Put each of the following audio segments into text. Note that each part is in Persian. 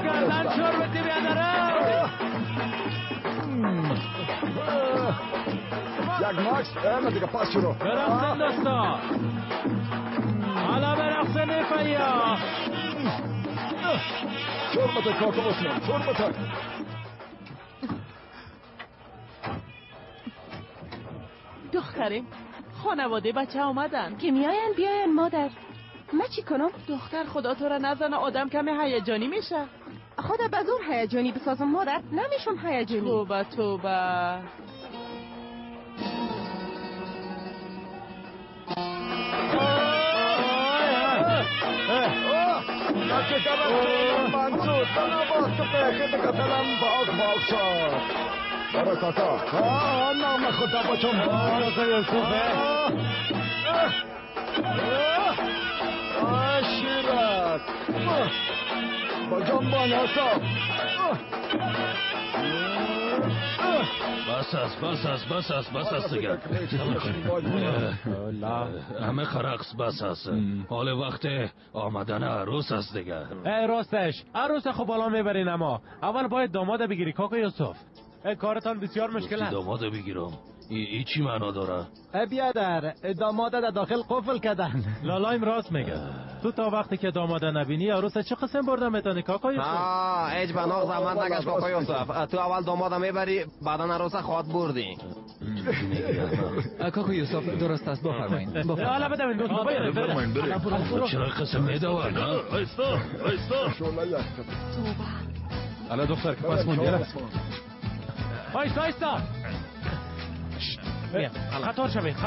گردن شربتی بیادره یک ماکس نه دیگه پاس شروع برقصن دوستا حالا برقصن نفیا شربت کاکا بسنم شربت دختریم خانواده بچه آمدن که میاین بیاین مادر. من چی کنم؟ دختر خدا تو را نزنه آدم کمی هیجانی میشه. خدا بزور هیجانی بسازم مادر. نمیشم هیجانی. توبه توبه. منصور تناباز که پیخی بکتلم باغ شد برای کاکا نام خدا بچم کاکا یوسفه شیرک با جنبان حساب بس است دیگه همه خرقص بس است حال وقت آمدن عروس است دیگه راستش عروس خب بالا میبرین اما اول باید داماد بگیری کاکا یوسف کارتان بسیار مشکل است داماد بگیرم ای چی معنا داره؟ بیادر داماد در داخل قفل کردن. لالایم راست میگه تو تا وقتی که داماد نبینی عروس چه قسم بردن میتونی کاکا یوسف؟ هیچ بناغ زمان نگشت کاکا یوسف تو اول داماد میبری بعدا عروس خود بردی کاکا یوسف درست است بفرمایید حالا بدمین دوست ما باید بریم چرا قسم میدوان ایستا حالا دختر که پس منگل ایستا خطار شوید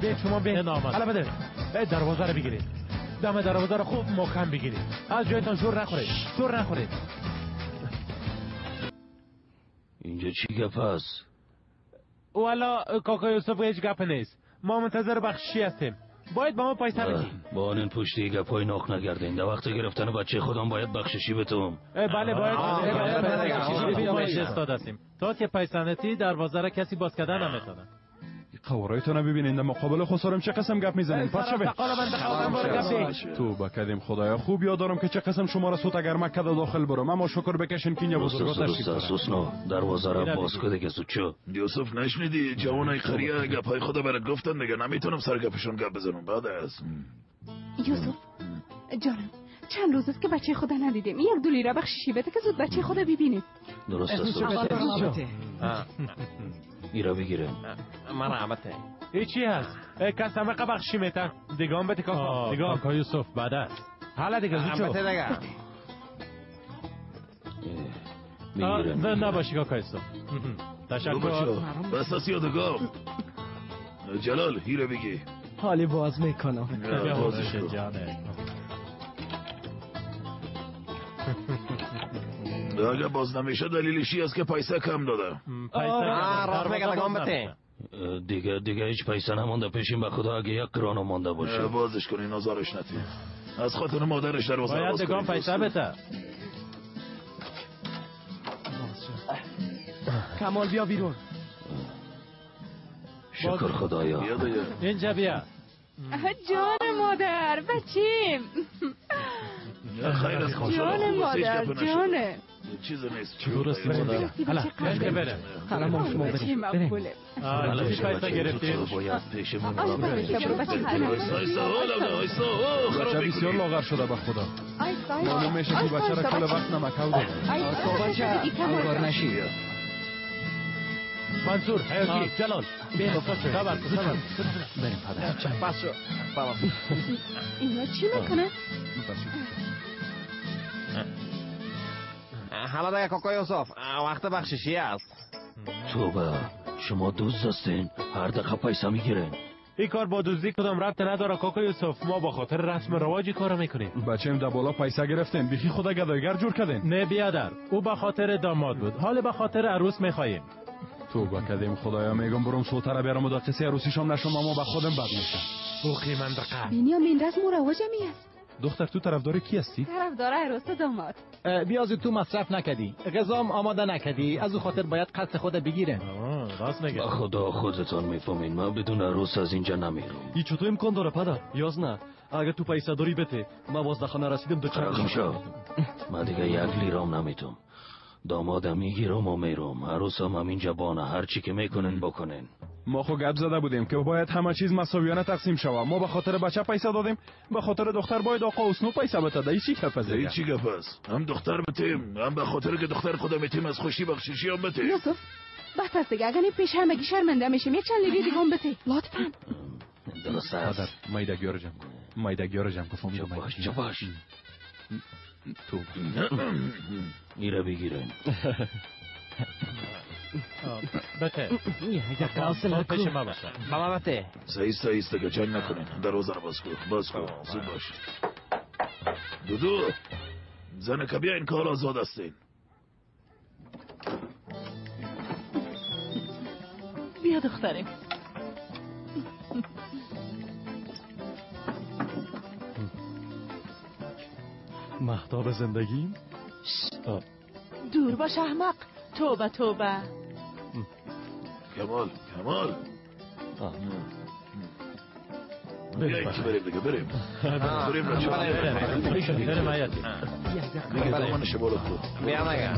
بین شما بین حالا بده دروازه رو بگیرید دم دروازه رو خوب محکم بگیرید از جایتان شور نخورید اینجا چی گپ است؟ والا کاکا یوسف هیچ گپ نیست ما منتظر بخشی هستیم باید با ما پیسه بدی با این پشتی گپای ناخ نگردین در وقت گرفتن بچه خودم باید بخششی بتوم بله باید بخششی استاد هستیم تا که پیسه نتی دروازه را کسی باز کردن نمیتونه قوارایتون رو ببینین در مقابل خسارم چه قسم گپ میزنین پس شبه تو بکدیم خدایا خوب یاد دارم که چه قسم شما را سوت اگر مکه داخل برم اما شکر بکشین که اینجا بزرگا تشریف دارن دروازه را باز کده که سوچو یوسف نشنیدی جوانای خریه گپای خدا برات گفتن دیگه نمیتونم سر گپشون گپ بزنم بعد از یوسف جانم چند روز است که بچه خدا ندیدیم یک دو لیره بخششی بده که زود بچه خدا ببینیم درست است ایرا بگیره مرحمته چی هست قسم بخشی میتن دیگه هم بده کاکا یوسف بعد است حالا دیگه زود شو نباشی کاکا یوسف تشکر بس است یادگاه جلال هیره بگی حالی باز میکنم بازش جانه اگه باز نمیشه دلیلشی است که پیسه کم داده راست میگه لگام بته دیگه هیچ پیسه نمونده پیشیم به خدا اگه یک کرانو مونده باشه بازش کنی نازارش نتی از خاطر مادرش در واسه باید دگام پیسه بده کمال بیا بیرون شکر خدایا اینجا بیا جان مادر بچیم خیر از خوشحال جان مادر جانه چیز نیست درستی مادر حالا برم حالا ما شما بریم حالا پیش پیسه گرفتیم باید پیشمون بچه بسیار لاغر شده به خدا معلوم میشه که بچه را کل وقت نمکو داده بچه اوار نشی منصور حیاتی جلال بریم پدر پس شو اینا چی میکنه؟ حالا دیگه کاکا یوسف وقت بخششی است توبه شما دوست هستین هر دقیقه پیسه میگیرین این کار با دزدی کدام ربط نداره کاکا یوسف ما با خاطر رسم رواجی کارو میکنیم بچه‌م در بالا پیسه گرفتین بیخی خدا گدایگر جور کردین نه بیادر او به خاطر داماد بود حالا به خاطر عروس میخوایم توبه کردیم خدایا میگم برم سوتر بیارم و در قصه عروسیشم نشم اما به خودم بد میشه بوخی منطقه بینیامین رسم و رواج میست دختر تو طرفدار کی هستی؟ طرفدار عروس و داماد بیاز تو مصرف نکدی غذام آماده نکدی از او خاطر باید قصد خود بگیره راست میگه خدا خودتان میفهمین من بدون عروس از اینجا نمیرم ای چطور امکان داره پدر یاز نه اگه تو پیسه داری بده. ما باز خانه رسیدم دو چند شو. ما دیگه یک لیرام نمیتونم. دامادم میگیرم و میرم. عروسم هم اینجا بانه هر چی که میکنن بکنن. ما خو گپ زده بودیم که باید همه چیز مساویانه تقسیم شود. ما به خاطر بچه پیسه دادیم، به خاطر دختر باید آقا اسنو پیسه بده. ای چی گپ است؟ چی گپ است؟ هم دختر بتیم، هم به خاطر که دختر خودم میتیم از خوشی بخششی هم بتیم. یوسف بس است دیگه، اگر پیش همگی شرمنده میشیم یک چند لیری دیگه هم بده لطفاً. درست است. مایدگیار جمع کن. مایدگیار جمع کن. باش باش. تو ایره بگیرن. بته یک قاصل پیش ما باشه. بابا بته. سایست که جنگ نکنین. دروازه رو باز کن. زود باش. دودو زن که بیا این کار آزاد هستین. بیا دخترم. مهتاب زندگیم. دور باش احمق. توبه کمال بریم دیگه بریم بریم آیاتی دیگه زمانشه بالا تو بیا مگه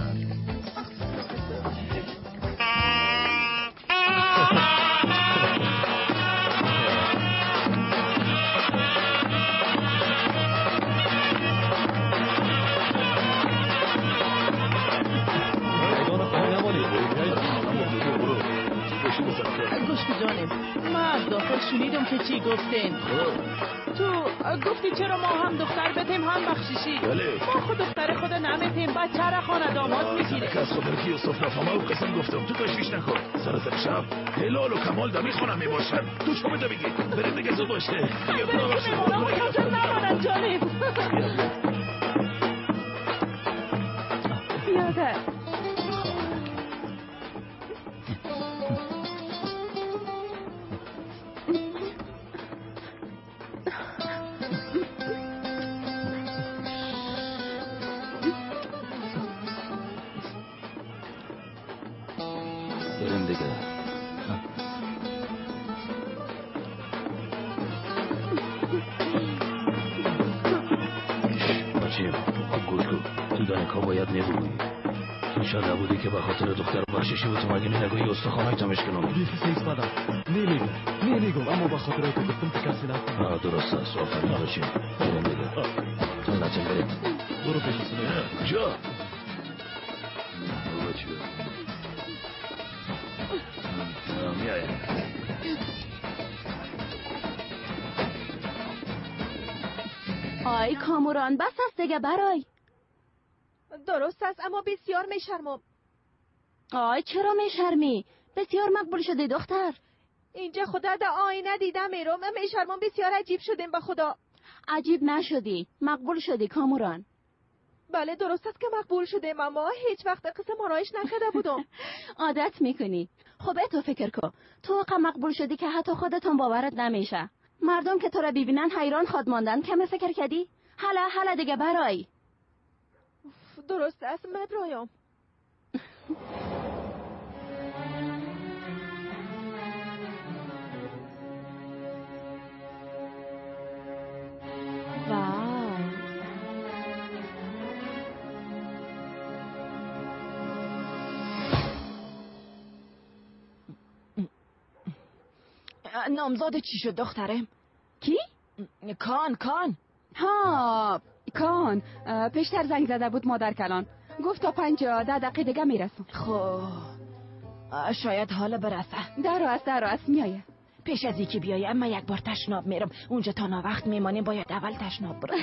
گوش جانم، ما از داخل شنیدم که چی گفتین. تو گفتی چرا ما هم دختر بتیم هم بخششی. ما خود دختر خود نمیتیم، بچه را خانه داماد میگیره. که از خودرکی یوسف نفهمه و قسم گفتم تو تشویش نکن. سر شب هلال و کمال دمی خونه میباشن. تو چه بده بگی بریم دیگه زود باشه. بیا خدا بخشید نماند جانم. بیادر بریم دیگه. بچیم گوش کن. تو دنکا باید نبودی. تو شده بودی که به خاطر دختر بخششی بود. مگه نگویی استخوانهای تمش کنم. بیخی سیز بدم. نمیگم اما به خاطر تو گفتم که کسی نکنم. درست است. آفرین بچیم. بریم دیگه. تو نتیم بریم. برو پیش سنه. کجا؟ بچه میایم. آی کاموران بس است دیگه برای. درست است اما بسیار میشرمم. آی چرا میشرمی؟ بسیار مقبول شده دختر. اینجا خدا در آینه دیدم میرم. میشرمم بسیار عجیب شدیم به خدا. عجیب نشدی، مقبول شدی کاموران. بله درست است که مقبول شدیم اما هیچ وقت قسم آرایش نکرده بودم. عادت میکنی. خب تو فکر کن تو مقبول شدی که حتی خودتون باورت نمیشه. مردم که تو را ببینن حیران خود ماندن. کم فکر کردی؟ حالا دیگه برای. درست است مبرایم. نامزاد چی شد دخترم؟ کی؟ کان ها کان پیشتر زنگ زده بود مادر کلان. گفت تا 5-10 دقیقه دیگه میرسم. خب شاید حالا برسه. در است میایه. پیش از اینکه بیایم من یک بار تشناب میرم. اونجا تا وقت میمانیم باید اول تشناب برم.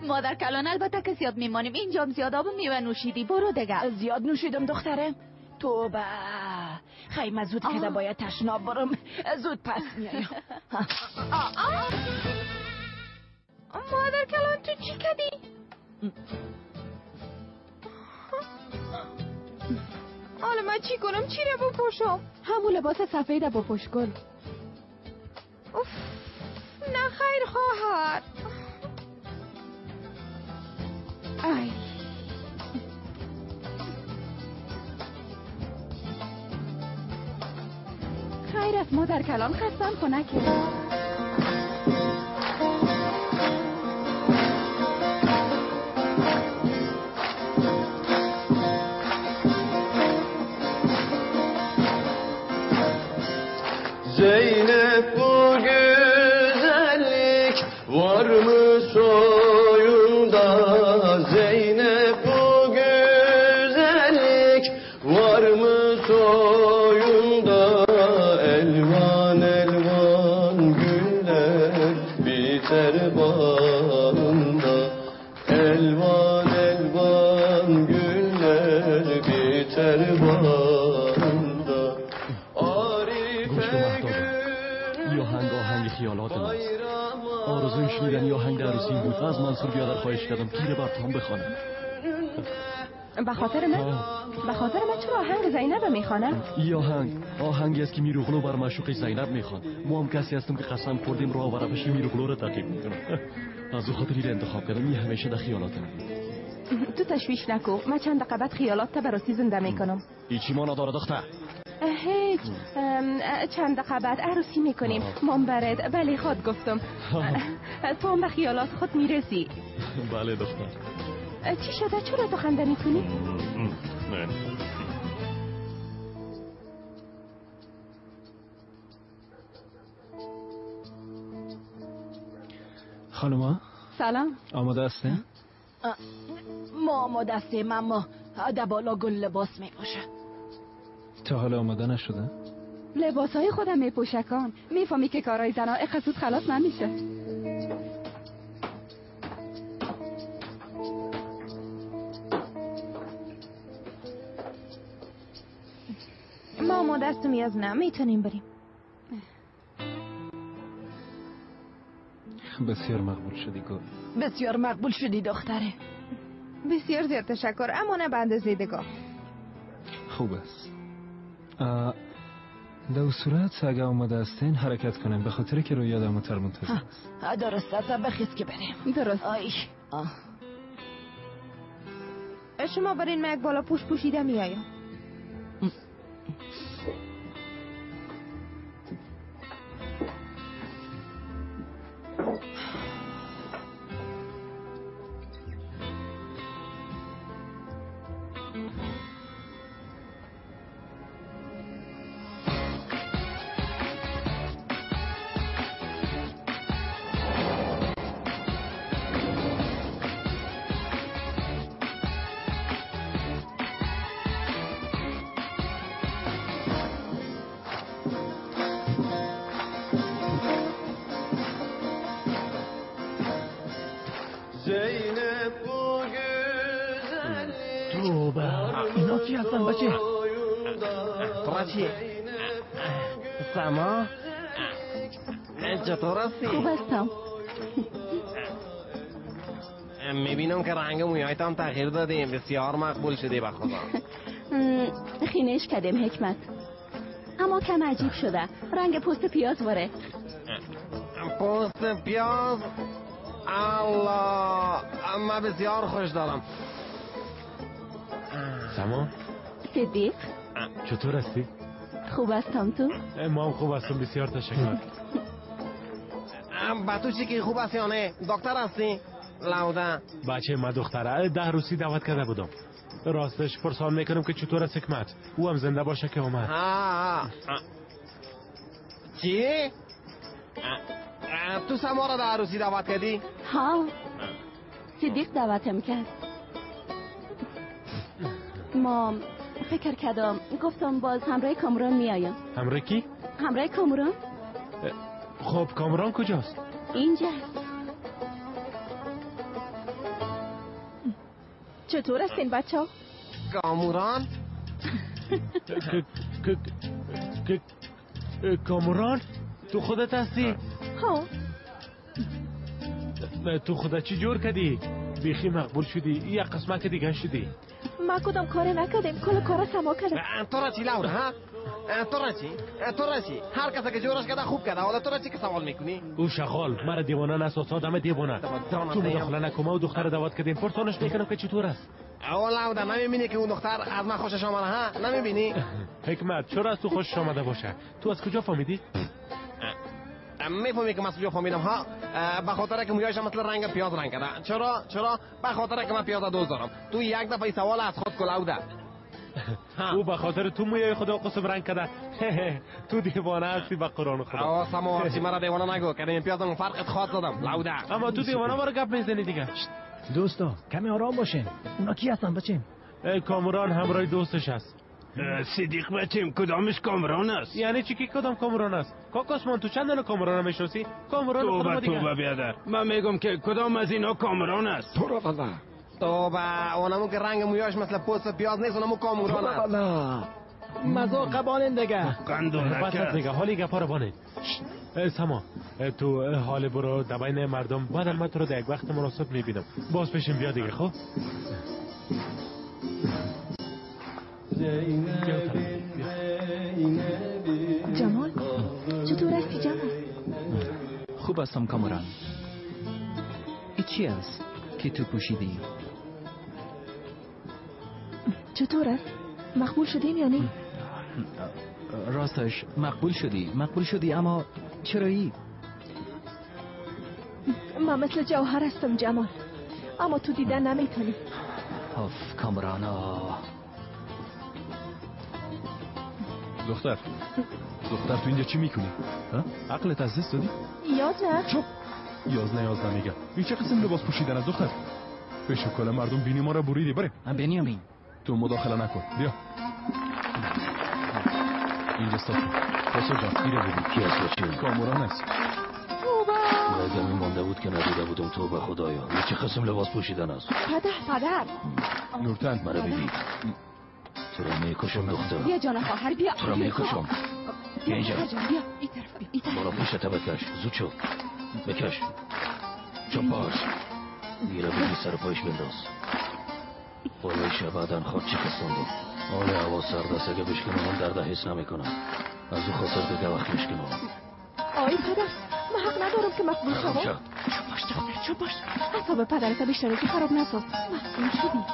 مادر کلان البته که زیاد میمانیم. اینجا زیاد آب میوه نوشیدی. برو دیگه. زیاد نوشیدم دخترم. توبه خیمه زود که باید تشناب برم. زود پس میایم. مادر کلان تو چی کردی؟ حالا من چی کنم؟ چی رو بپوشم؟ همون لباس سفید بپوش گل. اوف نه خیر خواهر. ای خیر است مادر کلان خستم کنه که دربارında آهنگ خیالات ماست. آرزوی شنیدن یه آهنگ عروسی بود. از منصور بیادر خواهش کردم گیره بر تام بخوانم. به خاطر من چرا آهنگ زینب میخوانم؟ این آهنگی است که میروغلو بر معشوق زینب میخوان. ما هم کسی هستم که قسم خوردیم راه و روش میروغلو رو تعقیب میکنم. از او خاطر انتخاب کردم. این همیشه در خیالاتم. تو تشویش نکو، من چند دقیقه بعد خیالات تا براسی زنده میکنم. هیچی ما نداره دختر. هیچ، چند دقیقه بعد عروسی میکنیم. من برد بله خود گفتم. تو هم به خیالات خود میرسی. بله دختر. چی شده؟ چرا تو خنده میکنی؟ خانوما سلام. آماده هستین؟ ما آماده هستیم، اما در بالا گل لباس میپوشه. تا حالا آماده نشده؟ لباسای خودم میپوشکم. میفهمی که کارهای زنا اقصود خلاص نمیشه. ما آماده هستم یا نه؟ میتونیم بریم. بسیار مقبول شدی گل. بسیار مقبول شدی دختره. بسیار زیاد تشکر، اما نه به اندازه دیگاه. خوب است. در صورت اگه آماده هستین حرکت کنیم، به خاطر که روی آدم‌تر منتظر است. درست است، بخیز که بریم. درست. شما برین، من یک بالا پوشیده میایم. اینا کی هستن بچه؟ تو چی؟ سما؟ چطور هستی؟ خوب هستم. میبینم که رنگ مویایت هم تغییر دادیم. بسیار مقبول شدی به خدا. خینش کردیم حکمت، اما کم عجیب شده. رنگ پوست پیاز واره. پوست پیاز؟ الله، اما بسیار خوش دارم. سما؟ صدیق؟ چطور هستی؟ خوب هستم. تو؟ ما هم خوب هستم، بسیار تشکر. با تو چی که خوب هستی یا نه؟ دکتر هستی؟ لوده بچه ما دختره 10 روسی دعوت کرده بودم. راستش پرسان میکنم که چطور است حکمت؟ او هم زنده باشه که اومد. چی؟ تو سما را در عروسی دعوت کردی؟ ها، صدیق دعوتم کرد. ما فکر کردم، گفتم باز همراه کامران میایم. همراه کی؟ همراه کامران. خب کامران کجاست؟ اینجا. چطور هستین بچه ها؟ کامران؟ کامران؟ تو خودت هستی؟ ها. تو خودت چی جور کردی؟ بیخی مقبول شدی، یک قسمت دیگه شدی. ما کدام کار نکردیم، کل کارا سما کردیم. تو را چی لوره ها؟ تو را چی؟ هر کسی که جورش کرده خوب کرده، حالا تو را چی که سوال میکنی؟ او شغال مرا دیوانه نساز، آدم دیوانه. تو مداخله نکن، ما و دختر دعوت کردیم، پرسانش میکنم که چطور است. اولا نمیبینی که اون دختر از من خوشش آمده ها؟ نمیبینی؟ حکمت چرا از تو خوشش آمده باشه؟ تو از کجا فهمیدی؟ میفهمی که من از کجا فهمیدم ها؟ به خاطر که مویایش مثل رنگ پیاز رنگ کرده. چرا؟ به خاطر که من پیاز دوست دارم. تو یک دفعه سوال از خود کلاوده. او به خاطر تو مویای خدا قسم رنگ کرده. تو دیوانه هستی به قرآن خدا. آه سما چی مرا دیوانه نگو، که این پیازم فرقت خواهد زدم لوده. اما تو دیوانه برای گپ میزنی دیگه. دوستا کمی آرام باشین. اونا کی هستن بچین؟ کامران همراه دوستش است. صدیق بچیم کدامش کامران است؟ یعنی چی که کدام کامران است؟ کاکاسمان تو چند تا کامران میشناسی؟ کامران خودم دیگه. تو بیادر من میگم که کدام از اینا کامران است؟ تو را بله. توبه اونمو که رنگ مویاش مثل پوست پیاز نیست اونمو کاموران است. نه مذاق بانن دیگه قندون نکرد دیگه حالی گپا رو بانه. سما تو حال برو دبین مردم بعد من تو رو در یک وقت مناسب میبینم باز پیشم بیا دیگه. خب جمال چطور هستی جمال؟ خوب هستم کامران. این چی است که تو پوشیدی؟ چطور است؟ مقبول شدیم یا نه؟ راستش مقبول شدی اما چرایی؟ من مثل جوهر هستم جمال اما تو دیدن نمیتونی. کامران دختر تو اینجا چی میکنی؟ عقلت از دست دادی؟ یاد نه؟ چوب یاز نه میگم. این چه قسم لباس پوشیدن از دختر؟ پیش کل مردم بینی ما را بریدی. بره بنیامین تو مداخله نکن. بیا اینجا استاد پاسو جان ایره ببین کی از بچه؟ کامران است. نگه میمانده بود که ندیده بودم. تو به خدایا این چه قسم لباس پوشیدن است؟ پدر نورتن مرا ببین تو را میکشم دختر. بیا جان خواهر بیا. تو را میکشم. بیا اینجا. بیا این طرف. بالا پیشت بکش. زود شو بکش. چون باش میره بگی سر پایش بنداز. بالایش بعدن خواد چی کستاندم. حال هوا سرد است. اگه بشکنم من درده حس نمیکنم. از او خاطر دیگه وقت میشکنم. آی پدر من حق ندارم که مقبول شوم. باش دختر چوب باش. اعصاب پدرت بیشتر که خراب نساز. مقبول شدی.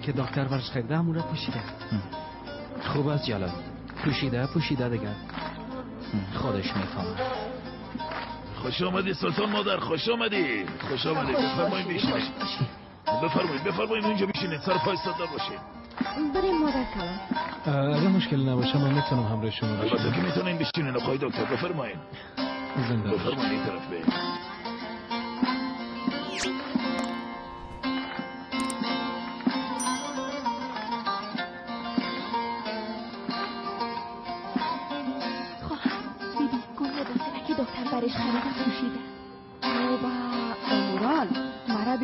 که دکتر برش خریده همون را پوشیده. خوب است جلال. پوشیده دیگر خودش میفهمه. خوش آمدی سلطان مادر. خوش آمدی. بفرمایید بیشتر. بفرمایید اینجا بشینید. سر پای صدا باشید. بریم مادر کلام. اگه مشکلی نباشه من میتونم همراه شما باشم. البته که میتونین بشینین. آقای دکتر بفرمایید. بفرمایید این طرف برید.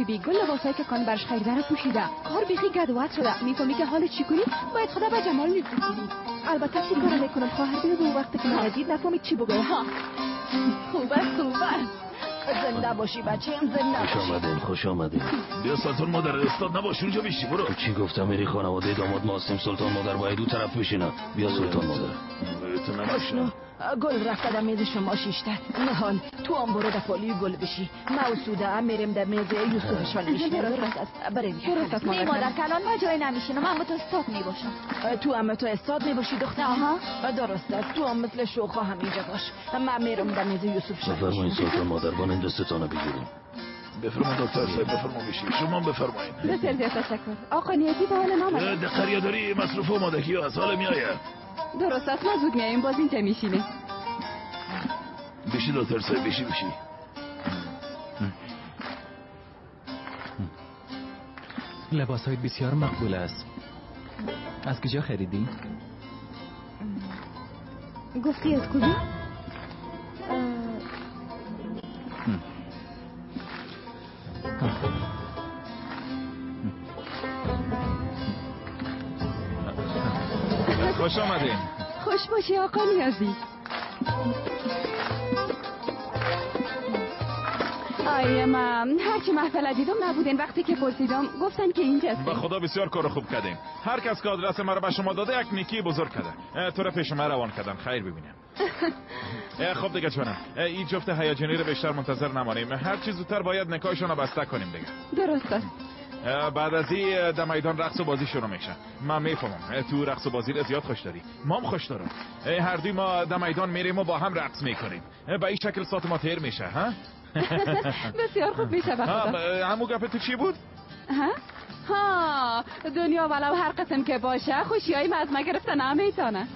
بیگل لباسایی که کان برش خریده رو پوشیده. کار بیخی گدوات شده. میفهمی که حال چی کنی؟ باید خدا به جمال میفهمی. البته چی کار میکنم خواهر بیا به وقتی که نرزید نفهمید چی بگه. خوبه زنده باشی بچه‌ام زنده. خوش آمدین. بیا سلطان مادر استاد نباش اونجا بیشی. برو. چی گفتم میری خانواده داماد ما هستیم. سلطان مادر باید او طرف بشینه. بیا سلطان مادر. تو نباشم. گل رفته در میز شما شیشته. نهان تو هم برو در پالی گل بشی. موسوده هم میرم در میز یوسف شان بشی. درست است. بریم. نه مادر کلان ما جای نمیشینم. اما تو استاد میباشم. تو هم تو استاد میباشی دختر. درست است. تو هم مثل شوخا هم اینجا باش. من میرم در میز یوسف شان. بفرمایید سلطان مادر بانین دستتانه بگیریم. بفرمایید دکتر صاحب بفرمایید بشید. شما بفرمایید. بسیار زیاد تشکر. آقا نیازی به حال نامه. دقیقاً داری مصروف آمادگی از حال میآید. درست است. ما زود میاییم باز اینجا میشینیم. بشی دکتر صاحب بشی. لباس‌های بسیار مقبول است. از کجا خریدی؟ گفتی از کجا؟ خوش آمدین. خوش باشی آقا نیازی. من هرچی محفل دیدم نبودین. وقتی که پرسیدم گفتن که اینجاست. به خدا بسیار کار خوب کردین. هر کس که آدرس ما رو به شما داده یک نیکی بزرگ کرده. تو رو پیش ما روان کردن. خیر ببینیم. خب دیگه جانم، این جفت هیجانی رو بیشتر منتظر نمانیم. هر چیز زودتر باید نکاحشون رو بسته کنیم دیگه. درست است. بعد از این در میدان رقص و بازی شروع میشه. من میفهمم تو رقص و بازی رو زیاد خوش داری. ما هم خوش دارم. هر دوی ما در میدان میریم و با هم رقص میکنیم. به این شکل ساعت ما تیر میشه. ها بسیار خوب میشه. همون گپ تو چی بود؟ ها دنیا ولو هر قسم که باشه خوشیایی از ما گرفتن نمیتونه.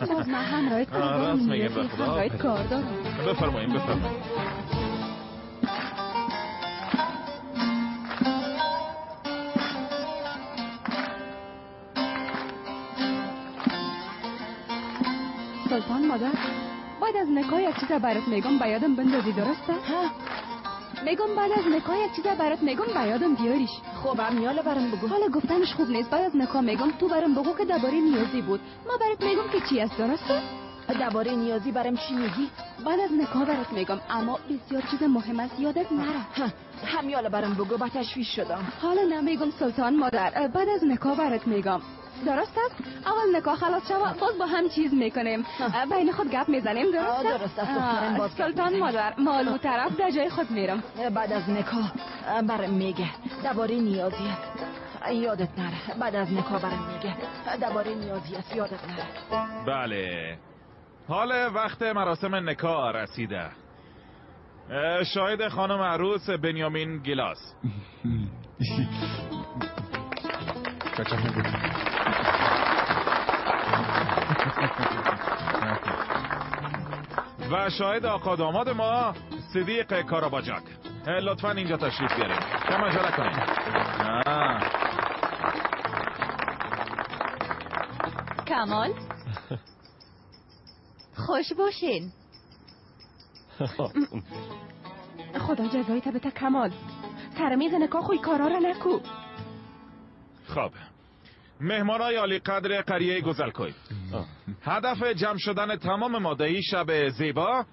باز من هم رایت کار دارم. بفرمایید. سلطان مادر، بعد از نکاح یک چیز برات میگم به یادم بندازی، درسته؟ میگم بعد از نکاح یک چیز برات میگم به یادم بیاریش. خب امیال برام بگو. حالا گفتنش خوب نیست. بعد از نکاح میگم تو برام بگو که درباره نیازی بود. ما برات میگم که چی است، درسته؟ درباره نیازی برام چی میگی؟ بعد از نکاح برات میگم، اما بسیار چیز مهم است یادت نره. همیال برام بگو، با تشویش شدم. حالا نمیگم سلطان مادر، بعد از نکاح برات میگم، درست است؟ اول نکاح خلاص شود باز با هم چیز میکنیم، بین خود گپ میزنیم، درست است؟ درست است. سلطان مادر، مالو طرف در جای خود میرم. بعد از نکاح برام میگه درباره نیازی است، یادت نره. بعد از نکاح برام میگه درباره نیازی است، یادت نره. بله، حال وقت مراسم نکاح رسیده. شاهد خانم عروس بنیامین گیلاس. و شاهد آقا داماد ما صدیق کاراباجاک. لطفا اینجا تشریف بیارید. کم عجله کنید. کمال خوش باشین. خدا جزایت بده کمال. سر میز نکاح خوی کارا را نکو. خب مهمانای عالی قدر قریه گزلکوی، هدف جمع شدن تمام مادهی شب زیبا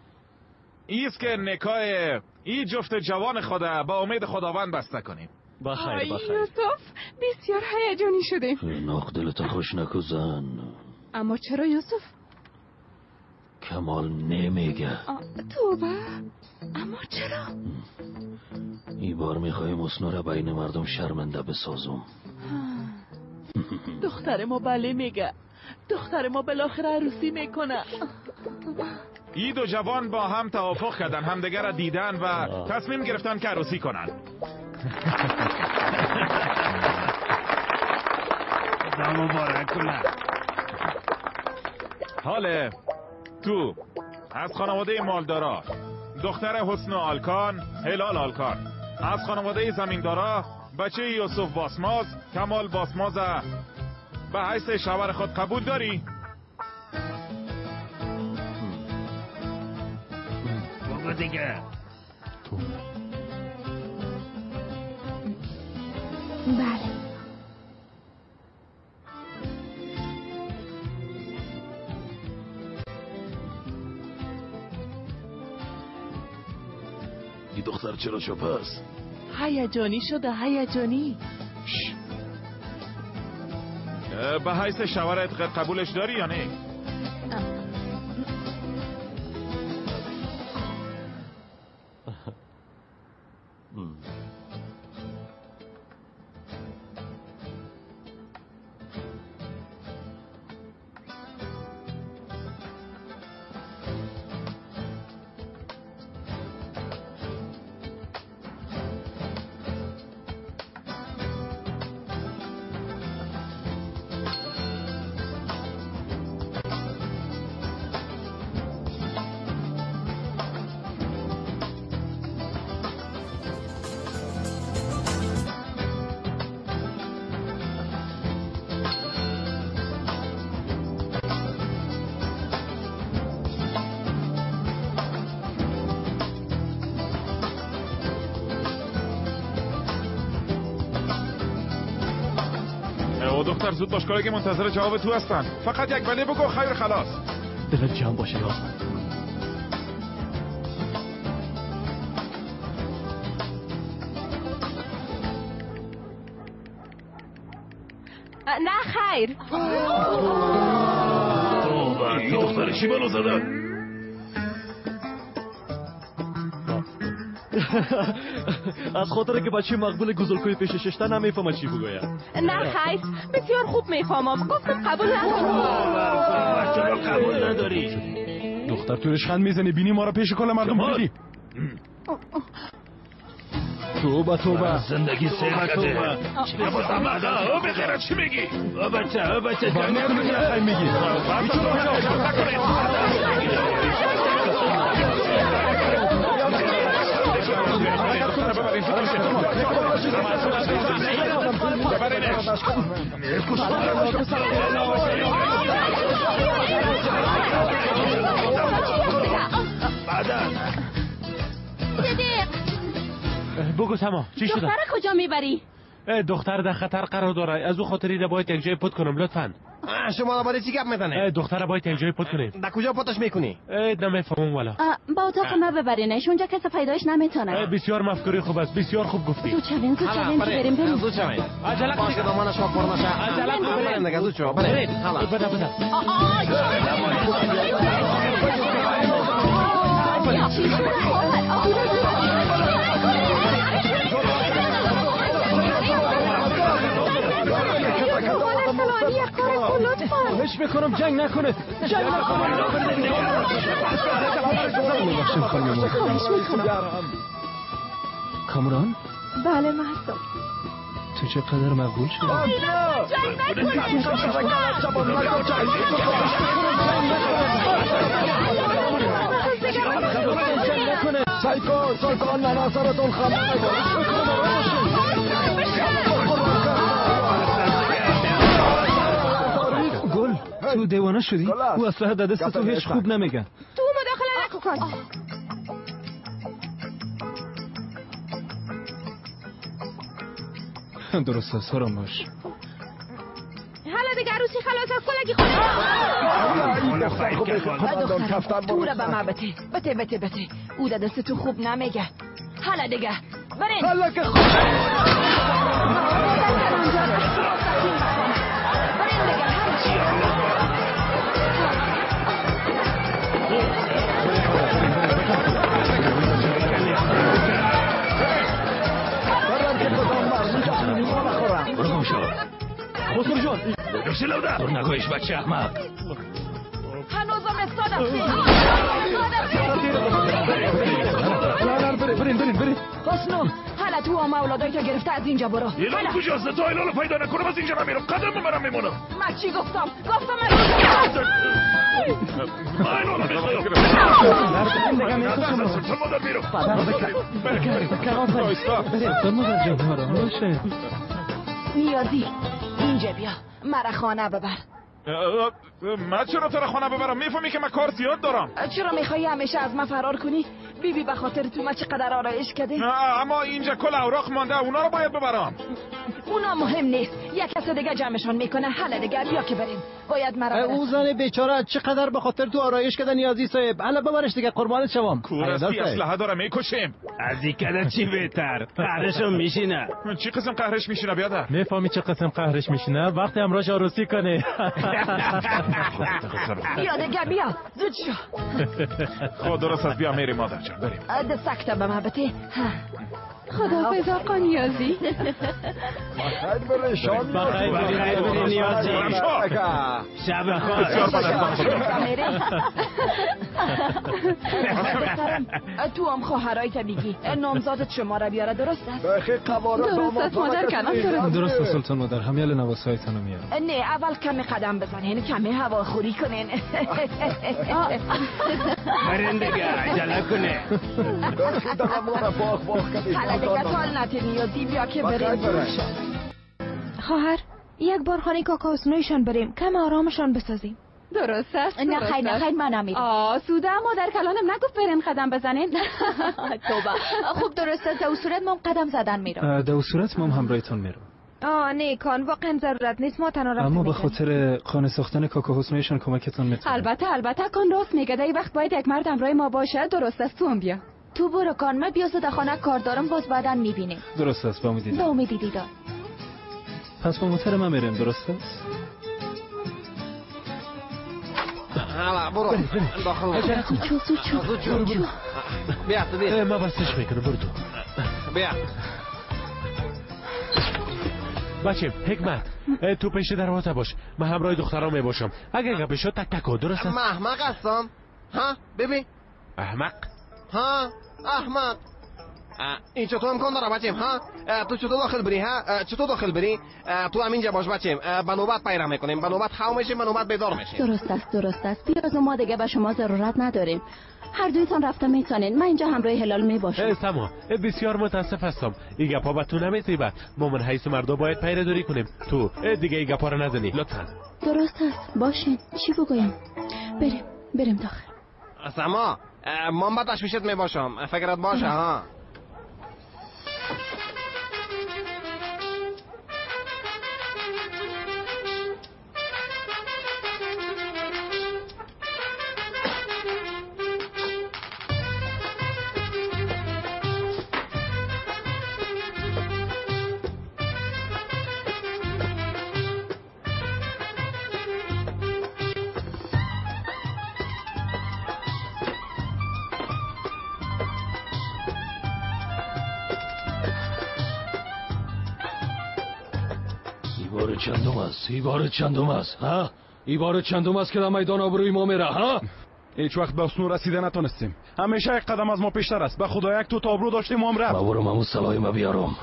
ایست که نکاح این جفت جوان خود با امید خداوند بسته کنیم. بخیر. یوسف بسیار هیجانی شدیم. ناخ دلت خوش نکو زن. اما چرا یوسف؟ کمال نمیگه. توبه. اما چرا؟ این بار میخوایم اسنا را بین مردم شرمنده بسازم. دختر ما بله میگه. دختر ما بالاخره عروسی میکنه. این دو جوان با هم توافق کردن، همدیگر را دیدن و تصمیم گرفتن که عروسی کنن. خدا مبارک کنه. حاله تو از خانواده مالدارا دختر حسن آلکان هلال آلکان، از خانواده زمیندارا بچه یوسف باسماز کمال باسماز به حیث شوهر خود قبول داری؟ بابا دیگه بله. این دختر چرا چوب است؟ هیجانی شده، هیجانی. به حیث شوهرت قبولش داری یا نه؟ دختر زود باش، کاری که منتظر جواب تو هستن. فقط یک بله بگو خیر خلاص. دلت جمع باشه یاسر. نه خیر. توبه دختر چی بلو زدن؟ از خاطر که بچه مقبول گزلکوی پیش ششته نمیفهمه چی بگوید. نه خیر، بسیار خوب میفهمم. گفتم قبول ندارم. چرا قبول نداری؟ دختر تو رشخند میزنی بینی ما را پیش کل مردم بودی. توبه زندگی سیر کده. چی بازم بعدا؟ او بخیره چی میگی؟ او بچه بانه کنی نخواهی میگی. بگو تمام چی شده؟ دختر کجا میبری؟ دختر در خطر قرار داره. از او خاطری را باید یک جای پد کنم لطفاً. شما برای چی گپ میزنید؟ دختر باید یک جای پد کنیم. در کجا پدش میکنی؟ نمیفهمم والا. با اتاق ما ببرینش، اونجا کسی پیداش نمیتونه. بسیار مفکوری خوب است، بسیار خوب گفتی. زود شوین بریم. زود شوین. عجله کنید. باشه دامن شما پر نشه. عجله کنید. بریم دیگه زود شو. بریم. حالا. بده. خواهش میکنم جنگ نکنه. کامران؟ بله محسن. تو چقدر مقبول شدی؟ سایکان نناظرتون خمه گل تو دیوانه شدی؟ او اصلا در دست تو هیچ خوب نمیگن. تو مداخله نکن. درست است سرم باش. حالا دیگه عروسی خلاص از کلگی دختر تو را به ما بته. او در دست تو خوب نمیگه. حالا دیگه برین. حالا که خوب خسرو جان بگرسی لوده دور نگویش بچه احمق. هنوزم استادم. برین. حسنو حالا تو هم اولادایی که گرفته از اینجا برو. ایلال کجاست؟ تا ایلال پیدا نکنم از اینجا نمیرم. قدم ببرم میمونم. من چی گفتم من ایلال میخوایم. سلطان مادر میرم. سلطان مادر جان باشه. نیازی اینجا بیا مرا خانه ببر. من چرا تو را خانه ببرم؟ میفهمی که من کار زیاد دارم. چرا میخوایی همیشه از من فرار کنی؟ بیبی به خاطر تو من چقدر آرایش کردی؟ اما اینجا کل اوراق مانده، اونا رو باید ببرم. اونا مهم نیست، یک کس دیگه جمعشان میکنه. حالا دیگه بیا که بریم. باید مرا او زن بیچاره چقدر به خاطر تو آرایش کرده نیازی صاحب. حالا ببرش دیگه قربانت شوم. کورستی اسلحه داره میکشیم. از این کده چی بهتر؟ قهرشون میشینه. چی قسم قهرش میشینه بیادر؟ میفهمی چه قسم قهرش میشینه؟ وقتی امراش عروسی کنه. بیا دیگه بیا زود شو. خود درست است، بیا میریم مادر جان بریم. دستکت به من بته. خداحافظ آقا نیازی. بخیر نیازی. شب تو هم خواهرای میگی نامزادت شما را بیاره، درست است؟ درست است مادر کنم. درست است سلطان مادر، همیال نواسایتان رو میارم. نه اول کمی قدم بزنین، کمی هوا خوری کنین. برین دیگه عجله کنه. حالا دیگه تال نتی نیازی بیا که بریم. خواهر یک بار خانه کاکا حسنویشان بریم، کم آرامشان بسازیم. درست است. نه خیر من نمیرم. سوده مادر کلانم نگفت برین قدم بزنین. توبه. خوب درست است، در صورت ما قدم زدن میرم. در صورت ما همراهتون میرم. نه کان واقعا ضرورت نیست، ما تنها رفتیم. اما به خاطر خانه ساختن کاکا حسنویشان کمکتون میتونم. البته کان راست میگه، در این وقت باید یک مرد همراه ما باشه. درست است، تو هم بیا. تو برو کان، من بیا زده خانه کار دارم، باز بعداً میبینیم. درست است، با امیدی دیدار. پس با موتر من بریم، درست است؟ حالا برو داخل چو بیا ما بسش میکنم، برو تو. بیا بچه حکمت تو پشت دروازه باش، من همراه دخترام می باشم. اگر گپی شد تک تک درست است؟ من احمق هستم ها؟ ببین احمق؟ ها احمق. این چطور امکان داره بچیم ها؟ تو چطور داخل بری ها؟ چطور داخل بری؟ تو همینجا باش بچیم، به نوبت پیره میکنیم، به نوبت خو میشیم، به نوبت بیدار میشیم. درست است پیاز، ما دیگه به شما ضرورت نداریم. هر دویتان رفته میتونین، من اینجا همراه هلال میباشم. سما بسیار متاسف هستم، این گپا به تو نمیزیبه. ما من حیث مردا باید پیرداری کنیم. تو دیگه این گپا رو نزنی لطفا. درست است، باشین. چی بگویم؟ بریم داخل. سما من با تشویشت میباشم، فکرت باشه ها. ای چندم است ها؟ ای بار چندم است که در میدان آبروی ما میره ها؟ هیچ وقت به اسنو رسیده نتونستیم. همیشه یک قدم از ما پیشتر است. به خدا یک تو آبرو داشتیم ما هم رفت. ما برو مامو سلای ما بیارم.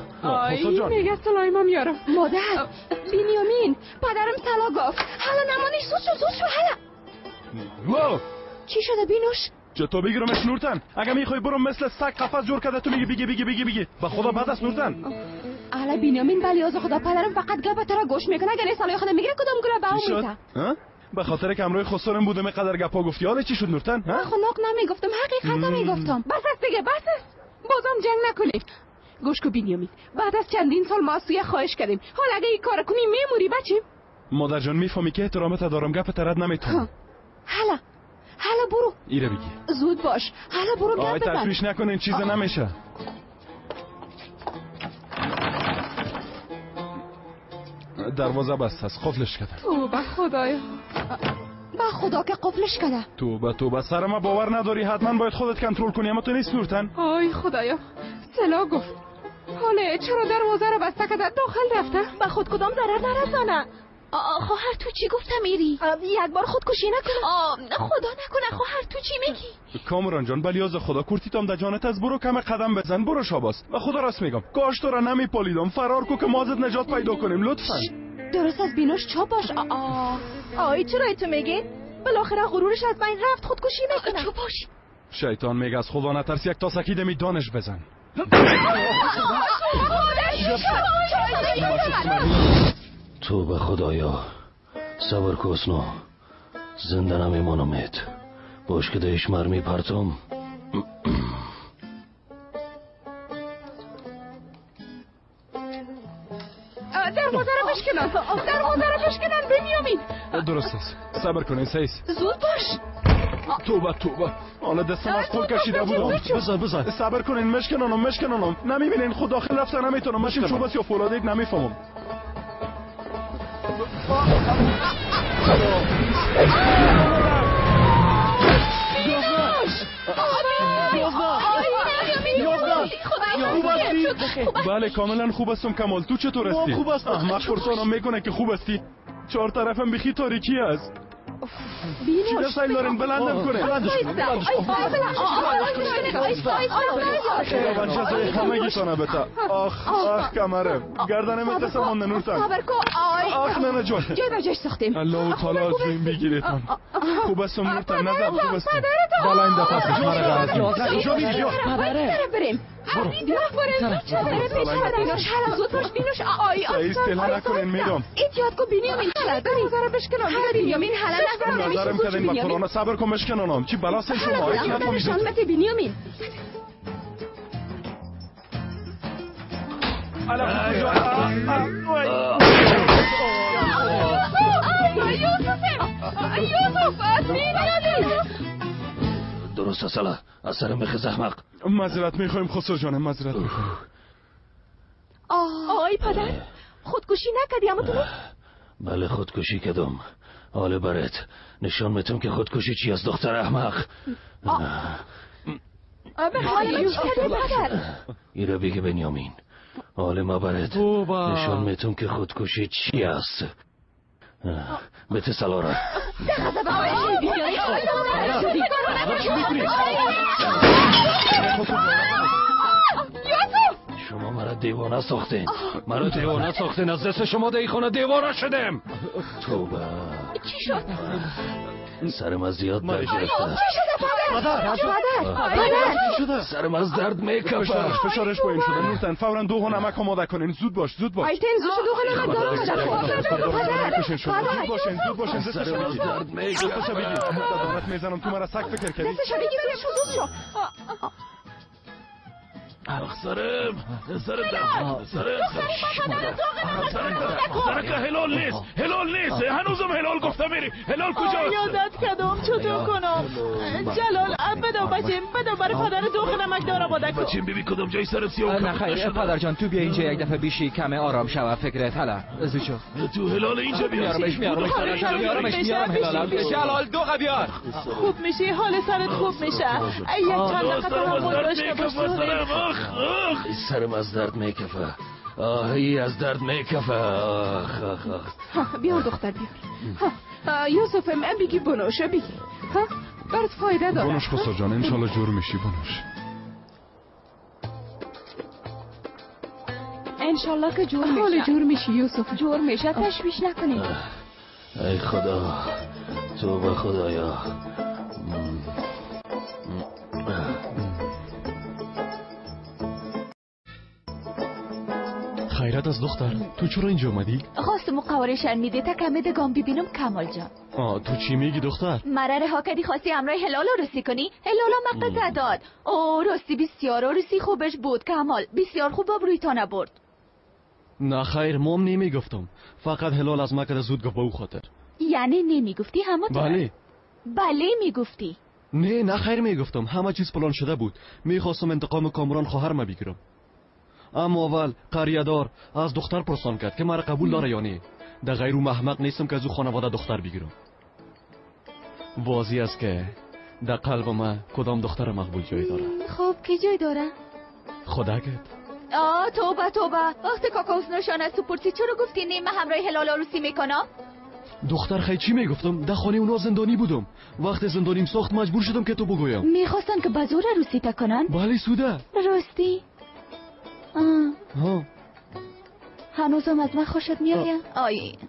میگه سلای ما میارم. مادر بینیامین پدرم سلا گفت. حالا نمانش زود شو حالا. چی شده بینوش؟ چطور بگیرمش نورتن؟ اگه میخوای برو مثل سگ قفس جور کرده تو میگی بگی. به خدا بد است نورتن. حالا بینیامین بلی از خدا پدرم فقط گپ تو را گوش میکنه. اگه سلای خودم میگیره کدام گره به اون میته. به خاطر که امروی خسارم بودم اینقدر گپا گفتی. حالا چی شد نورتن؟ خناق نمیگفتم، حقیقتا میگفتم. بس است دیگه، بس است. بازم جنگ نکنید. گوش کو بینیامین، بعد از چندین سال ما سوی خواهش کردیم. حالا اگه این کار کنی میموری بچیم. مادر جان میفهمی که احترامت دارم، گپ ترد نمیتونم. حالا برو. ایره بگی. زود باش. حالا برو گپ بزن. تشویش نکنین، چیز نمیشه. دروازه بسته است، قفلش کردم. توبه خدایا. به خدا که قفلش کرده. توبه سر ما باور نداری، حتما باید خودت کنترل کنی، اما تو نیست نورتن. آی خدایا، سلا گفت. حالا چرا دروازه رو بسته کرده؟ داخل رفته؟ به خود کدام ضرر نرسانه. خواهر تو چی گفتم میری؟ یک بار خودکشی نکنه. خدا نکنه خواهر تو چی میگی؟ کامران جان بلیاز خدا کورتیتام در جانت از برو کم قدم بزن، برو شاباس. و خدا راست میگم کاش تو را نمیپالیدم، فرار کو که ما ازت نجات پیدا کنیم لطفا. درست از بینوش چاپ باش. آی چرا تو میگین؟ بالاخره غرورش از بین رفت، خودکشی میکنه. چاپ باش. شیطان میگه از خدا نترس، یک تا سکیده می دانش بزن. تو به خدایا صبر کو اسنو، زنده نمیمانمت. باش که دیش مرمی پرتم. دروازه رو بشکنن بینیامین. درست است، صبر کنین سیس. زود باش. توبه حالا دستم از پول کشیده بودم. بزن صبر کنین، مشکنانم. نمیبینین خود داخل رفتن نمیتونم، ماشین چوبست یا فولادید نمیفهمم. بله کاملا خوب هستم کمال، تو چطور هستی؟ خوب هستم. احمق پرسانم میکنه که خوب هستی. چهار طرفم بخی تاریکی است. چی دستایی دارین بلندم کنه. بچه همگی تانه بتا. آخ کمرم گردنم اتسا مانده نورتن. آخ نه جان جای ساختیم. الله تعالی از این بگیریتم. خوب هستم نورتن، نزد خوب هستم. بالا این دفعه هستش مرا غرازیم. بریم. استلا نکنین میدم. ایتیاد کو بینیامین حالا دروازه بشکنم. بینیامین حالا نظرم کردین با قرآن صبر کن مشکنانم. چی بلاسه شما؟ نفهمیدم. بینیامین درست اصلا از سر مخز احمق. معذرت میخوایم خسرو جانم، معذرت میخوایم. آی پدر خودکشی نکردی اما تو بله خودکشی کردم. حالا برات نشان میتونم که خودکشی چی از دختر احمق. ایره بگه بنیامین. حالا ما برات نشان میتونم که خودکشی چی است. بته سلاره شما مرا دیوانه ساختین. مرا دیوانه ساختین. از دست شما در این خانه دیوانه شدم. توبه. چی شد؟ سرم از زیاد درد گرفته. مادر سرم از درد میکفه. فشارش پایین شده. نورتن فورا دوغ نمک آماده کنین. زود باش. آیتن دوغ نمک دارم زود باشین. سرم از درد میکفه. دارت میزنم تو مرا سگ فکر کردی. دستشو بگی زود شو. سرم که هلال نیست. هنوزم هلال گفته میری. هلال کجاست؟ یادت کدام چطور کنم؟ جلال بدو بچیم بدو برای پدر دوغ نمک دار آماده کن. بچیم ببین کدام جای سرت سیاه نه خیر پدر جان تو بیا اینجا یک دفعه بیشی کمه آرام شو فکرت. حالا زود شو. تو هلال اینجا بیار. میارمش هلال. جلال دوغ بیار. خوب میشی حال سرت خوب میشه. یک چند دقیقه تحمل داشته باش. سرم از درد میکفه. آهی از درد میکفه. بیار دختر بیار. یوسف بگی بنوشه بگی. برات فایده داره. بنوش خسرو جان انشالله جور میشی بنوش. انشالله که جور میشه. حال جور میشی یوسف. جور میشه تشویش نکنی. ای خدا توبه خدایا. خیرت از دختر تو چرا اینجا اومدی؟ خواستم قوارشن میده تا کمه دگام ببینم کمال جان. تو چی میگی دختر؟ مرا رها کردی خواستی همراه هلال رسی کنی؟ هلال مقطع داد. راستی بسیار رسی خوبش بود کمال. بسیار خوب روی تا نبرد. نه خیر مام نمیگفتم. فقط هلال از مکه زود گفت به او خاطر. یعنی نمیگفتی همه تو؟ بله میگفتی. نه خیر میگفتم. همه چیز پلان شده بود. میخواستم انتقام کامران خواهرم بگیرم. اما اول قریه‌دار از دختر پرسان کرد که مرا قبول داره یا نه. در غیر او محمق نیستم که از او خانواده دختر بگیرم. واضح است که در قلب من کدام دختر مقبول جای داره. خب کی جای داره؟ خدا کرد. توبه وقتی کاکاوس نشان است تو پرسی چرا گفتی نه من همراه هلال عروسی میکنم؟ دختر خیلی چی میگفتم؟ در خانه اونا زندانی بودم. وقتی زندانیم ساخت مجبور شدم که تو بگویم. میخواستن که بزور عروسی تکنن؟ بله سوده. راستی؟ هنوزم از من خوشت میآید؟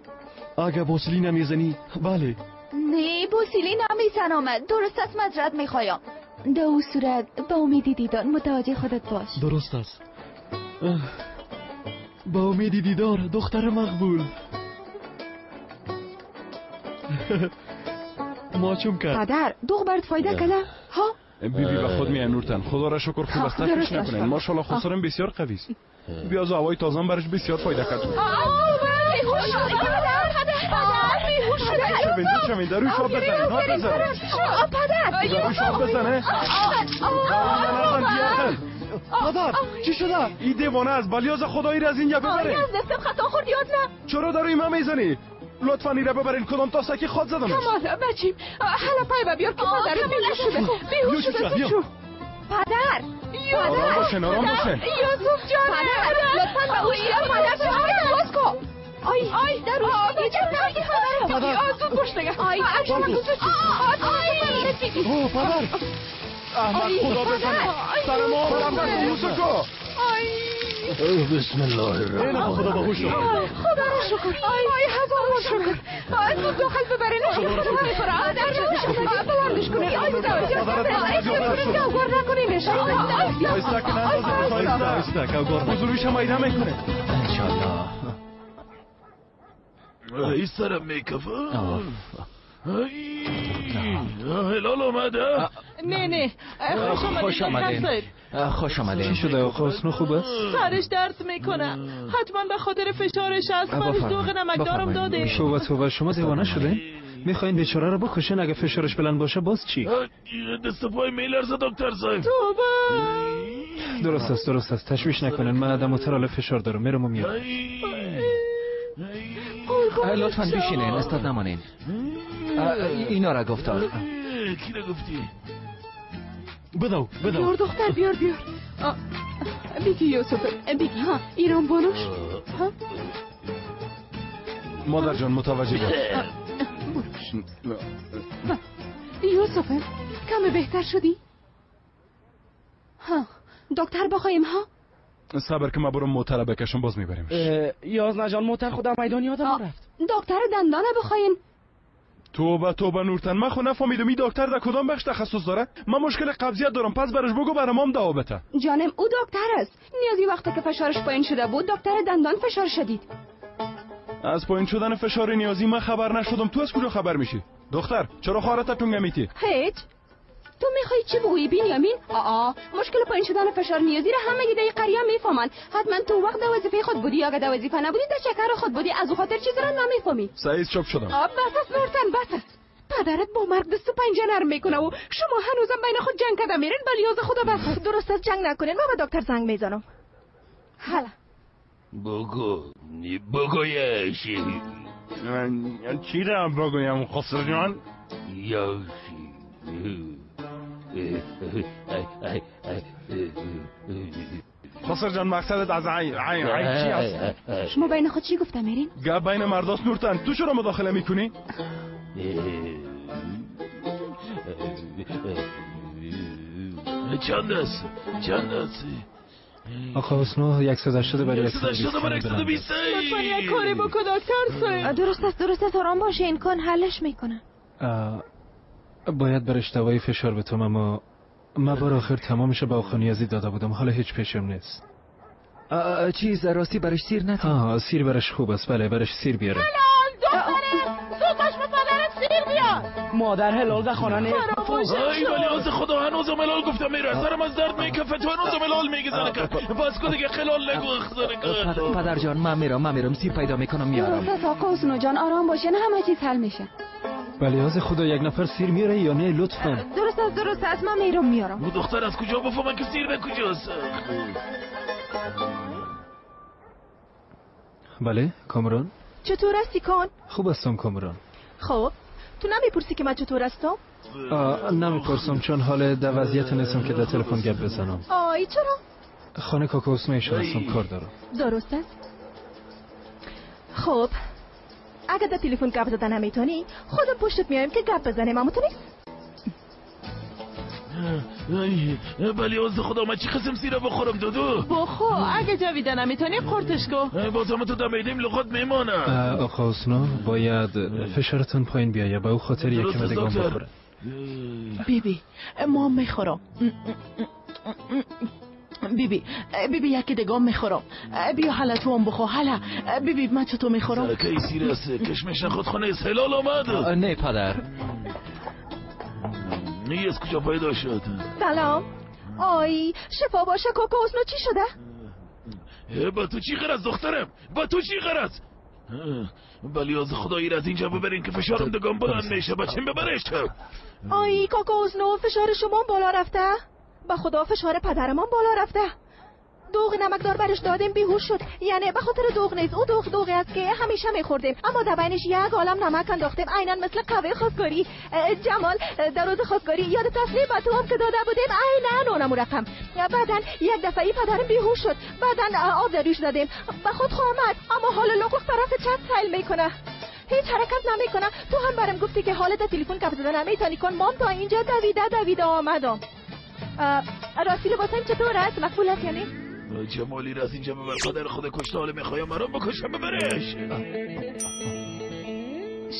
اگه بوسلی نمیزنی بله. نه بوسلی نمیزنم. درست است مجرد میخوایم. در او صورت با امیدی دیدار متوجه خودت باش. درست است. با امیدی دیدار دختر مقبول. ماچوم کرد. پدر دوغ برات فایده کنه؟ بیبی به خود میای نورتن. خدا را شکر خوب است تشویش نکنین. ماشاءالله خسرم بسیار قوی است. بیاز هوای تازه برش بسیار فایده کرد. شوین دروی شاب بزنین. دروی شاب بزنه. پدر چی شده؟ این دیوانه از بلیاز خدایی را از اینجا ببره. از دستم خطا خورد یاد نه. چرا دروی من میزنی؟ لطفا ایره ببرین. کدام تاسکی خود زدمش. کمال بچیم حالا پای بیار که پدر بیهوش شده. پدر آرام باشن یوسف جان لطفا به او ایره پدر شما باز کن. آی در او یه چند پدر زود باش نگه. پدر احمد خدا بزنه. سر ما برم بس یوسفو. بسم الله الرحمن خدا بهوش شد. خدا رو شکر. هزار شکر. تو داخل ببرین. خدا میخوره. بلندش کنین. گوگور نکنینش. آیستا که نندازه. آیستا که گوگور بزرگیش هم ایده میکنه. انشالله. ای سرم میکفه. هلال اومده؟ نه خوش آمده. چی شده حسنو خوبه؟ سرش درد میکنه. حتما به خاطر فشارش است. من دوغ نمکدارم داده. توبه شما دیوانه شده؟ میخواین بیچاره رو بکشین؟ اگه فشارش بلند باشه باز چی؟ دست پای میلرزه دکتر صاحب. درست است تشویش نکنین. من آدم ترال فشار دارم میرم و میام. کن. لطفاً بشینین استاد نمانین. اینا را گفتم. کی را گفتی؟ بدو بیار دختر بیار بگی یوسف بگی ها ایران بانوش ها مادر جان متوجه باش. یوسف کم بهتر شدی؟ ها دکتر بخوایم ها؟ صبر که ما برم موتر بکشم باز میبریمش. یازنه جان موتر خدا میدان یادم رفت. دکتر دندانه بخواین. توبه نورتن من خو نفهمیدم این دکتر در کدام بخش تخصص داره. من مشکل قبضیت دارم پس برش بگو برام دوا بده. جانم او دکتر است. نیازی وقتی که فشارش پایین شده بود دکتر دندان فشار شدید. از پایین شدن فشار نیازی من خبر نشدم. تو از کجا خبر میشی؟ دختر چرا خارت تونگه میتی؟ هیچ. تو میخوای چی بگویی بنیامین؟ مشکل پایین شدن فشار نیازی را همه ایده قریه میفهمن. حتما تو وقت در وظیفه خود بودی یا در وظیفه نبودی در چکر خود بودی از خاطر چیز را نمیفهمی. سعید چوب شدم. بس است نورتن بس است. پدرت با مرگ دست و پنجه نرم میکنه و شما هنوزم بین خود جنگ کرده میرین بلیاز خدا بس است. درست است جنگ نکنین. من به دکتر زنگ میزنم. حالا بگویش. چی را بگویم خسرو جان؟ خسرو جان مقصدت از عین چی است؟ شما بین خود چی گفته میرین؟ گپ بین مرداست نورتن. تو چرا مداخله میکنی؟ چند است؟ آقا حسنو 180 برای 120. لطفاً یک کاری بکن دکتر. درست است آرام باشه این کن حلش میکنه. باید برش دوای فشار بتوم اما من بار آخر تمامش به آقا نیازی داده بودم حالا هیچ پیشم نیست. چیز راستی برش سیر نتیم؟ سیر برش خوب است. بله برش سیر بیاره. زودش به پدرت سیر بیار. مادر هلال در خانه نیست. ای ولی از خدا هنوز ملال گفتم میره سرم از درد میکفه تو هنوز ملال میگذاره که بس که دیگه خلال نگو اخزاره که پدر جان من میرم سیر پیدا میکنم میارم. درست آقا حسنو جان آرام باشین همه چیز حل میشه. ولی از خدا یک نفر سیر میاره یا نه لطفا؟ درست است من میارم. اون دختر از کجا بفهمن که سیر به کجاست؟ بله کامران چطور هستی کن؟ خوب هستم کامران. خب تو نمیپرسی که من چطور هستم؟ نمیپرسم چون حال در وضعیت نیستم که در تلفن گپ بزنم. ای چرا؟ خانه کاکا حسنویشون هستم کار دارم. درست است. خب اگه در تلفن گپ زدن نمیتونی خودم پشتت میایم که گپ بزنیم. اما تو نیست؟ ولی از خدا من چی قسم سیره بخورم دودو؟ بخو اگه جویده نمیتونی قرتش کن. بازم تو دمیدیم لغت میمانه. آقا حسنو باید فشارتون پایین بیایه با او خاطر یکی مدگان بخوره. بیبی ما میخورم. بیبی یکی دگام میخورم. بیا حالا تو هم بخور. حالا بیبی من چطور میخورم؟ سرکه سیر است کشمش نخود خانه سلال آمد. نه پدر از کجا پیدا شد؟ سلام. آی شفا باشه کاکا حسنو چی شده؟ با تو چی غرض دخترم؟ با تو چی غرض؟ ولی از خدایی را از اینجا ببرین که فشارم دگام بلند میشه. بچیم ببرش. آی کاکا حسنو فشار شما بالا رفته؟ با خدا فشار پدرمان بالا رفته. دوغ نمکدار برش دادیم بیهوش شد. یعنی به خاطر دوغ نیست. او دوغی است که همیشه میخوردیم اما در بینش یک عالم نمک انداختیم عیناً مثل قهوه خواستگاری. جمال در روز خواستگاری یاد تسلیم به تو هم که داده بودیم عیناً اونم رقم. بعدن یک دفعه پدرم بیهوش شد. بعدن آب داروش دادیم به خود آمد اما حال لقوق طرف چت سیل میکنه. هیچ حرکت نمیکنه. تو هم برام گفتی که حالت تلفن گپ زدن نمیتونی کن. مام تا اینجا دویده آمدم. راستی لباسم چطور است؟ مقبول است یعنی؟ جمالی را از اینجا ببر. پدر خود کشته حاله میخوایم مرام بکشم ببرش.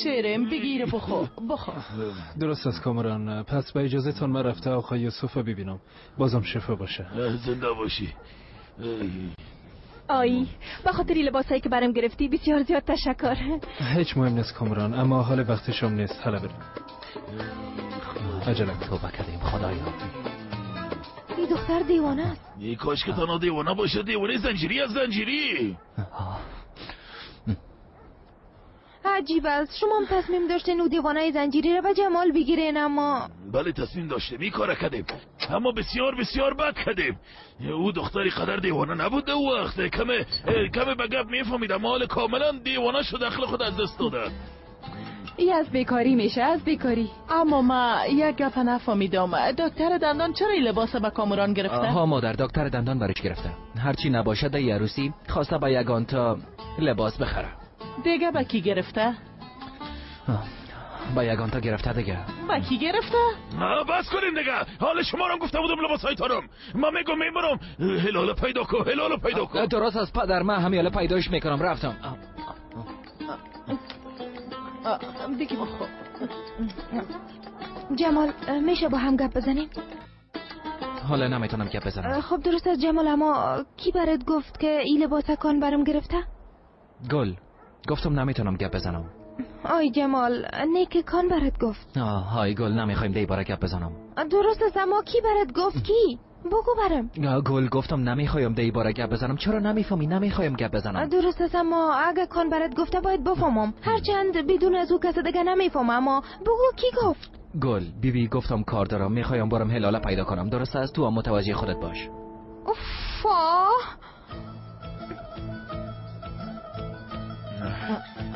شیرم بگیر بخور. درست است کامران. پس با اجازهتون من رفته آقا یوسف ببینم. بازم شفا باشه. زنده باشی. آی به خاطر لباسایی که برام گرفتی بسیار زیاد تشکر. هیچ مهم نیست کامران اما حال وقتشم نیست. حالا بریم. عجله توبه کردیم خدایا. این دختر دیوانه است. ای کاش که تنها دیوانه باشه. دیوانه زنجیری از زنجیری. عجیب است. شما هم تصمیم داشتین او دیوانه زنجیری را به جمال بگیرین، اما بله تصمیم داشتیم این کار کردیم، اما بسیار بسیار بد کردیم. او دختری قدر دیوانه نبوده او وقت کمه به گپ میفهمید، اما حال کاملا دیوانه شد، عقل خود از دست داده. ای از بیکاری میشه، از بیکاری. اما ما یک گپ نفهمیدم، دکتر دندان چرا این لباس به کامران گرفته؟ ها مادر، دکتر دندان برش گرفته. هرچی نباشد در عروسی خواسته با یگان تا لباس بخره. دیگه با کی گرفته؟ با یگان تا گرفته دیگه. با کی گرفته؟ نه بس کنیم دیگه، حال شما رو گفته بودم لباسای تارم. من میگم میبرم هلال پیدا کن. درست از پدر، من همیاله پیداش میکنم. رفتم. بگی بخور. جمال میشه با هم گپ بزنیم؟ حالا نمیتونم گپ بزنم. خب درست است جمال، اما کی برات گفت که این لباس کان برام گرفته؟ گل گفتم نمیتونم گپ بزنم. آی جمال، نیک کان برات گفت. های گل، نمیخوایم دی باره گپ بزنم. درست است، اما کی برات گفت؟ کی؟ بگو برام. گل گفتم نمیخوایم دی باره گپ بزنم. چرا نمیفهمی؟ نمیخوایم گپ بزنم. درست است، اما اگه کان برات گفته باید بفهمم. هرچند بدون از او کس دیگه نمیفهمم، اما بگو کی گفت؟ گل بیبی گفتم کار دارم، میخوایم برم هلاله پیدا کنم. درست است، تو هم متوجه خودت باش.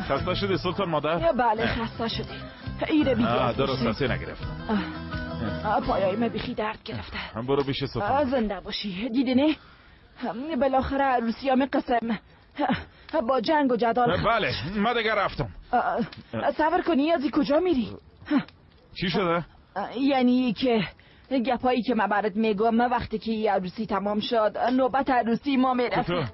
خسته شدی سلطان مادر؟ بله خسته شدی. ایره بیدی درست است نگرفت. پایای من بیخی درد گرفته. برو بیشه سلطان. زنده باشی. دیدی نه؟ بالاخره عروسیام قسم با جنگ و جدال. بله من دیگه رفتم. صبر کنی، از کجا میری؟ چی شده؟ یعنی که گپایی که من برات میگم، وقتی که عروسی تمام شد نوبت عروسی ما میرسه.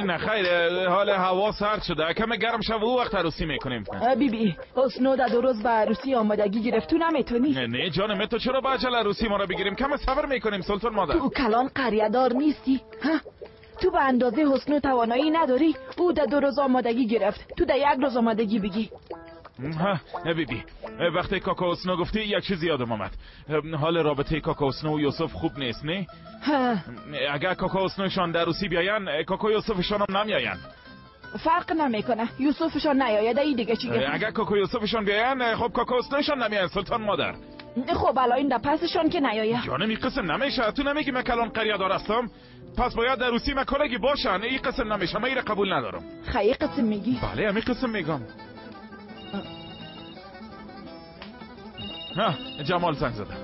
نه خیر، حال هوا سرد شده، کم گرم شد او وقت عروسی میکنیم. بیبی حسنو در 2 روز به عروسی آمادگی گرفت، تو نمیتونی؟ نه جانم، تو چرا با عجل عروسی ما را بگیریم؟ کم صبر میکنیم سلطان مادر. تو کلان قریه‌دار نیستی؟ تو به اندازه حسنو توانایی نداری؟ او در 2 روز آمادگی گرفت، تو در 1 روز آمادگی بگی. بیبی وقتی کاکا حسنو گفتی یک چیز یادم آمد. حال رابطه کاکا حسنو و یوسف خوب نیست نه؟ اگر کاکا حسنوشان در عروسی بیاین، کاکا یوسفشان هم نمیاین. فرق نمیکنه، یوسفشان نیاید ای دیگه چی گفت؟ اگر کاکا یوسفشان بیاین، خب کاکا حسنوشان نمیاین سلطان مادر. خب الان در پسشان که نیاید. جانم این قسم نمیشه، تو نمیگی من کلان قریه‌دار هستم؟ پس باید در عروسی من کلگی باشن. این قسم نمیشه، من این قبول ندارم. خیلی قسم میگی؟ بله همین قسم میگم. جمال زنگ زده.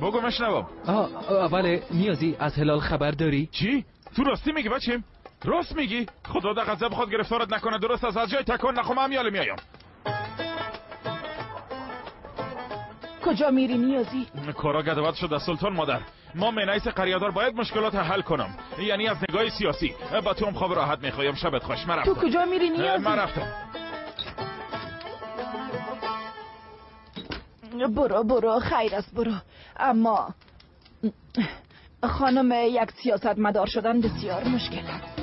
بگو مشنوم. بله نیازی از هلال خبر داری؟ چی؟ تو راستی میگی بچیم؟ راست میگی؟ خدا در غضب خود گرفتارت نکنه. درست از جای تکان نخوام همیاله میایم. کجا میری نیازی؟ کارا گدوت شده سلطان مادر. ما منیس قریه‌دار باید مشکلات حل کنم، یعنی از نگاه سیاسی. با تو هم خواب راحت میخوایم. شبت خوش. من رفتم. تو کجا میری نیازی؟ من رفتم. برو خیر است برو، اما خانم یک سیاستمدار شدن بسیار مشکل است.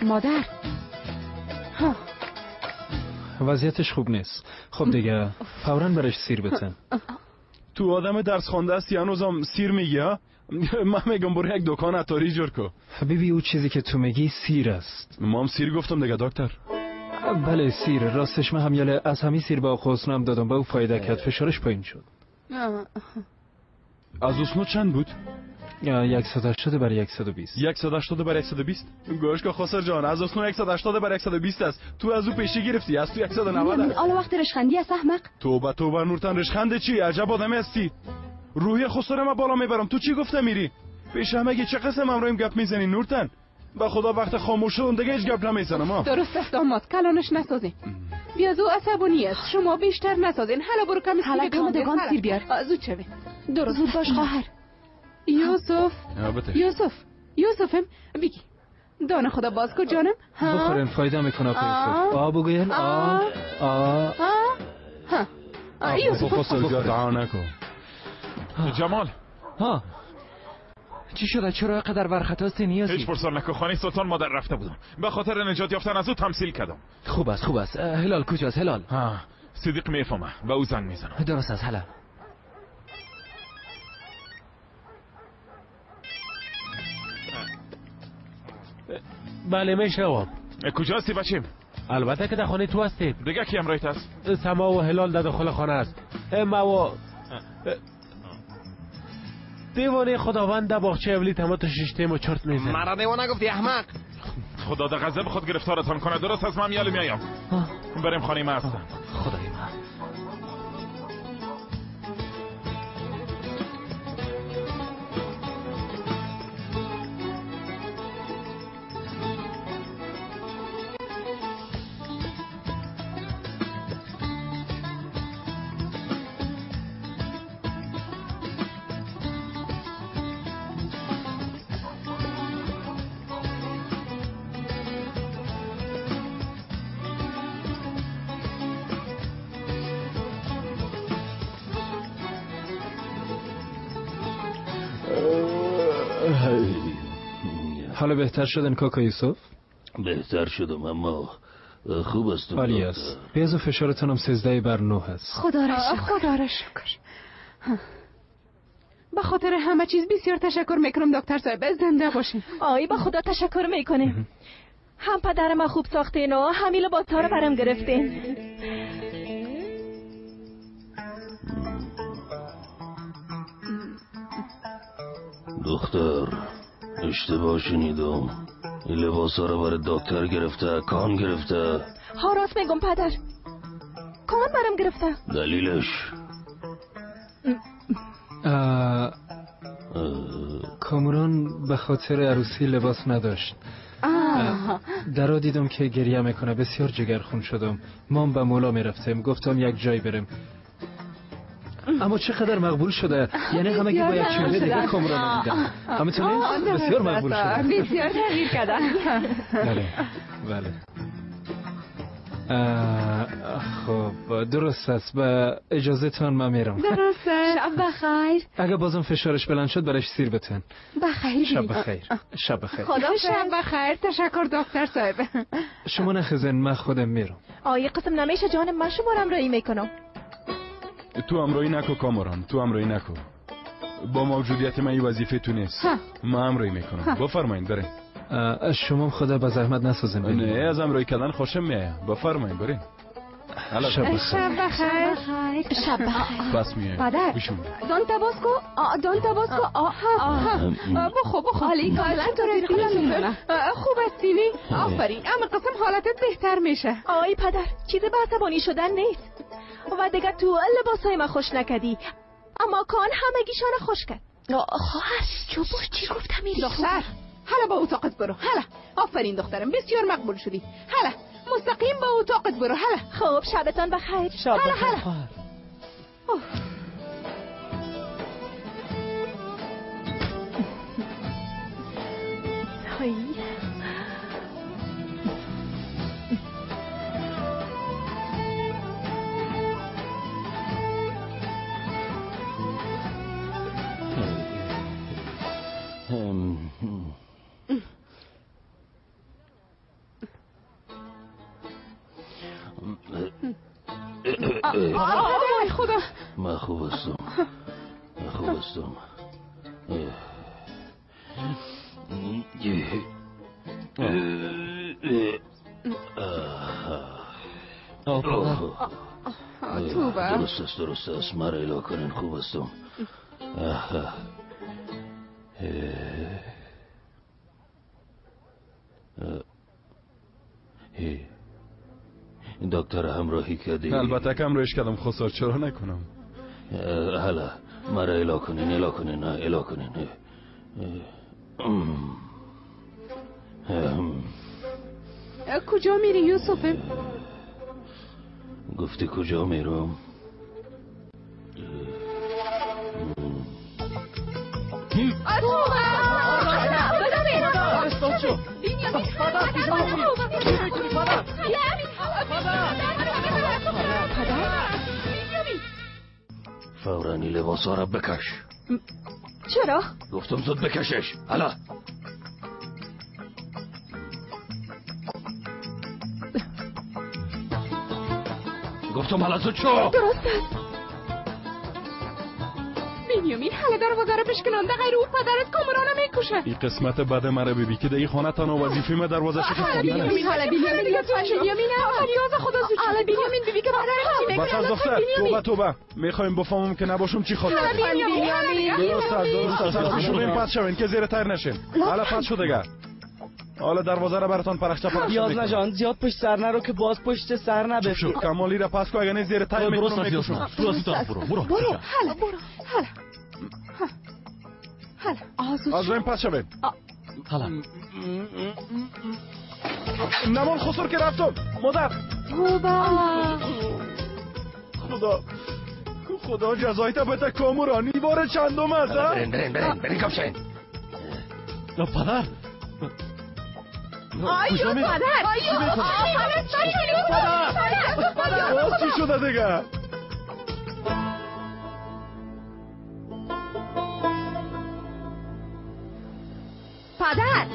مادر وضعیتش خوب نیست. خب دیگه فوراً برش سیر بتن. تو آدم درس خوانده است هنوزم سیر میگی ها؟ من میگم برو یک دکان عطاری جور کو. حبیبی او چیزی که تو میگی سیر است. ما هم سیر گفتم دیگه دکتر. بله سیر، راستش من همیاله از همین سیر با حسنو هم دادم، با او فایده کرد، فشارش پایین شد. از حسنو چند بود؟ 180 بر 120. 180 بر 120. گوش که خسر جان، از حسنو 180 بر 120 است. تو از او پیشی گرفتی، از تو 190 است. حالا وقت رشخندی است احمق. توبه نورتن، رشخند چی؟ عجب آدمی هستی. روحی خسر ما بالا میبرم. تو چی گفته میری؟ پیش همه چه قسم امرویم گپ میزنی نورتن؟ به خدا وقت خاموش شدم دیگه هیچ گپ نمیزنم. درست است داماد، کلانش نسازین. بیازو عصبانی است، شما بیشتر نسازین. حالا برو کمی سیر دگان سیر بیار. زود شوین. زود باش خواهر. یوسفم بگی دانه خدا باز کو جانم. بخورین فایده میکنه پیسو. بگوین یوسف جمال چی شده؟ چرا قدر برخطاستی نیازی؟ هیچ پرسان نکن. خانه سلطان مادر رفته بودم، به خاطر نجات یافتن از او تمثیل کردم. خوب است. هلال کجاست هلال؟ صدیق میفهمه، به او زنگ میزنم. درست است هلال. بله میشنوم. کجا هستی بچیم؟ البته که در خانه تو هستیم. دیگه کی همراهت است؟ سما و هلال در داخل خانه است. ما و دیوانه خداوند در باغچه اولی تمام ششتیم و چرت میزنه. مرا دیوانه گفتی احمق. خدا در غضب خود گرفتارتان کنه. درست از من یالو میایم. بریم خانه ما هستم. خدای من. حالا بهتر شدن کاکا یوسف؟ بهتر شدم اما خوب است. عالی است. بیاز و فشارتانم 13/9 است. خدا را شکر. به خاطر همه چیز بسیار تشکر میکنم دکتر صاحب. زنده باشین. آی با خدا تشکر میکنیم. هم پدرم خوب ساختین و همین لباسا رو برام گرفتین. دختر اشتباه شنیدم. این لباسا رو برای دکتر گرفته. کان گرفته. ها راست میگم پدر. کان برام گرفته. دلیلش کامران به خاطر عروسی لباس نداشت. درا دیدم که گریه میکنه. بسیار جگرخون شدم. مام به مولا میرفتم. گفتم یک جای بریم. اما چقدر مقبول شده. یعنی همگی با یک چهره دیگه کامران دیدن. همینطوری بسیار مقبول شده. بسیار تغییر کرده. بله. خب درست است. به اجازهتان من میرم. درسته. شب بخیر. اگه بازم فشارش بلند شد برایش سیر بتن. بخیر. شب بخیر. شب بخیر. خدا شب بخیر. تشکر دکتر صاحب. شما نخزن من خودم میرم. آیه قسم نمیشه جانم. من شما رو همراهی میکنم. تو همراهی نکو کامران. تو همراهی نکو. با موجودیت من این وظیفه تو نیست. من همراهی میکنم. بفرمایید برین. شما خدا به زحمت نسازین. نه از همراهی کردن خوشم میاد. بفرمایید برین. شب بخیر. شب بخیر. بس میاد. پدر دان تباسکو. دان تباسکو. بخو حالی کاملا درست. خوب هستینی؟ آفرین. اما قسم حالتت بهتر میشه. آی پدر چیزی به عصبانی شدن نیست. و دیگه تو لباسای من خوش نکدی. اما کان همگیشان خوش کرد. خواهر چو باش چی گفتم میری دختر؟ حالا با اتاقت برو. حالا آفرین دخترم بسیار مقبول شدی. حالا مستقیم با اتاقت برو. حالا خب شبتان بخیر. شب بخیر. خدا من خوب هستم. درست است مرا اله کنین. خوب هستم. دکتر همراهی کردی؟ البته که همراهیش کردم. خسار چرا نکنم. حالا مرا اله کنین. کجا میری یوسف؟ گفتی کجا میرم؟ فوراً این لباسا را بکش. چرا؟ گفتم زود بکشش. حالا گفتم حالا زود شو. درست است. بنیامین حالا دروازه رو فراموش کنن در غیر او پدرت کامرانه میکشه. این قسمت بد مرا ببی که در این خانه تنها وظیفه ما دروازه شکست خوردن است. حالا بنیامین لطفاً بنیامین نیاز خدا زود. حالا بنیامین ببین که پدرت چی میگه. بس از دختر توبه میخوایم بفهمم که نباشم چی خواست. درست است شما پس شوین که زیر تر نشین. حالا پس شو دیگه. حالا دروازه را براتون پرخچه یازنا جان زیاد پشت سر نرو که باز پشت سر نبفتی. کمالی را پس کو اگه نه زیر تر میکنم. برو حالا از این پس شوین. حالا نمان خسور که رفتم مادر. خدا جزایت بده کامرانی بار چندم است. برین کم شین. پدر آیو پدر پدر چی شده دیگه؟ پدر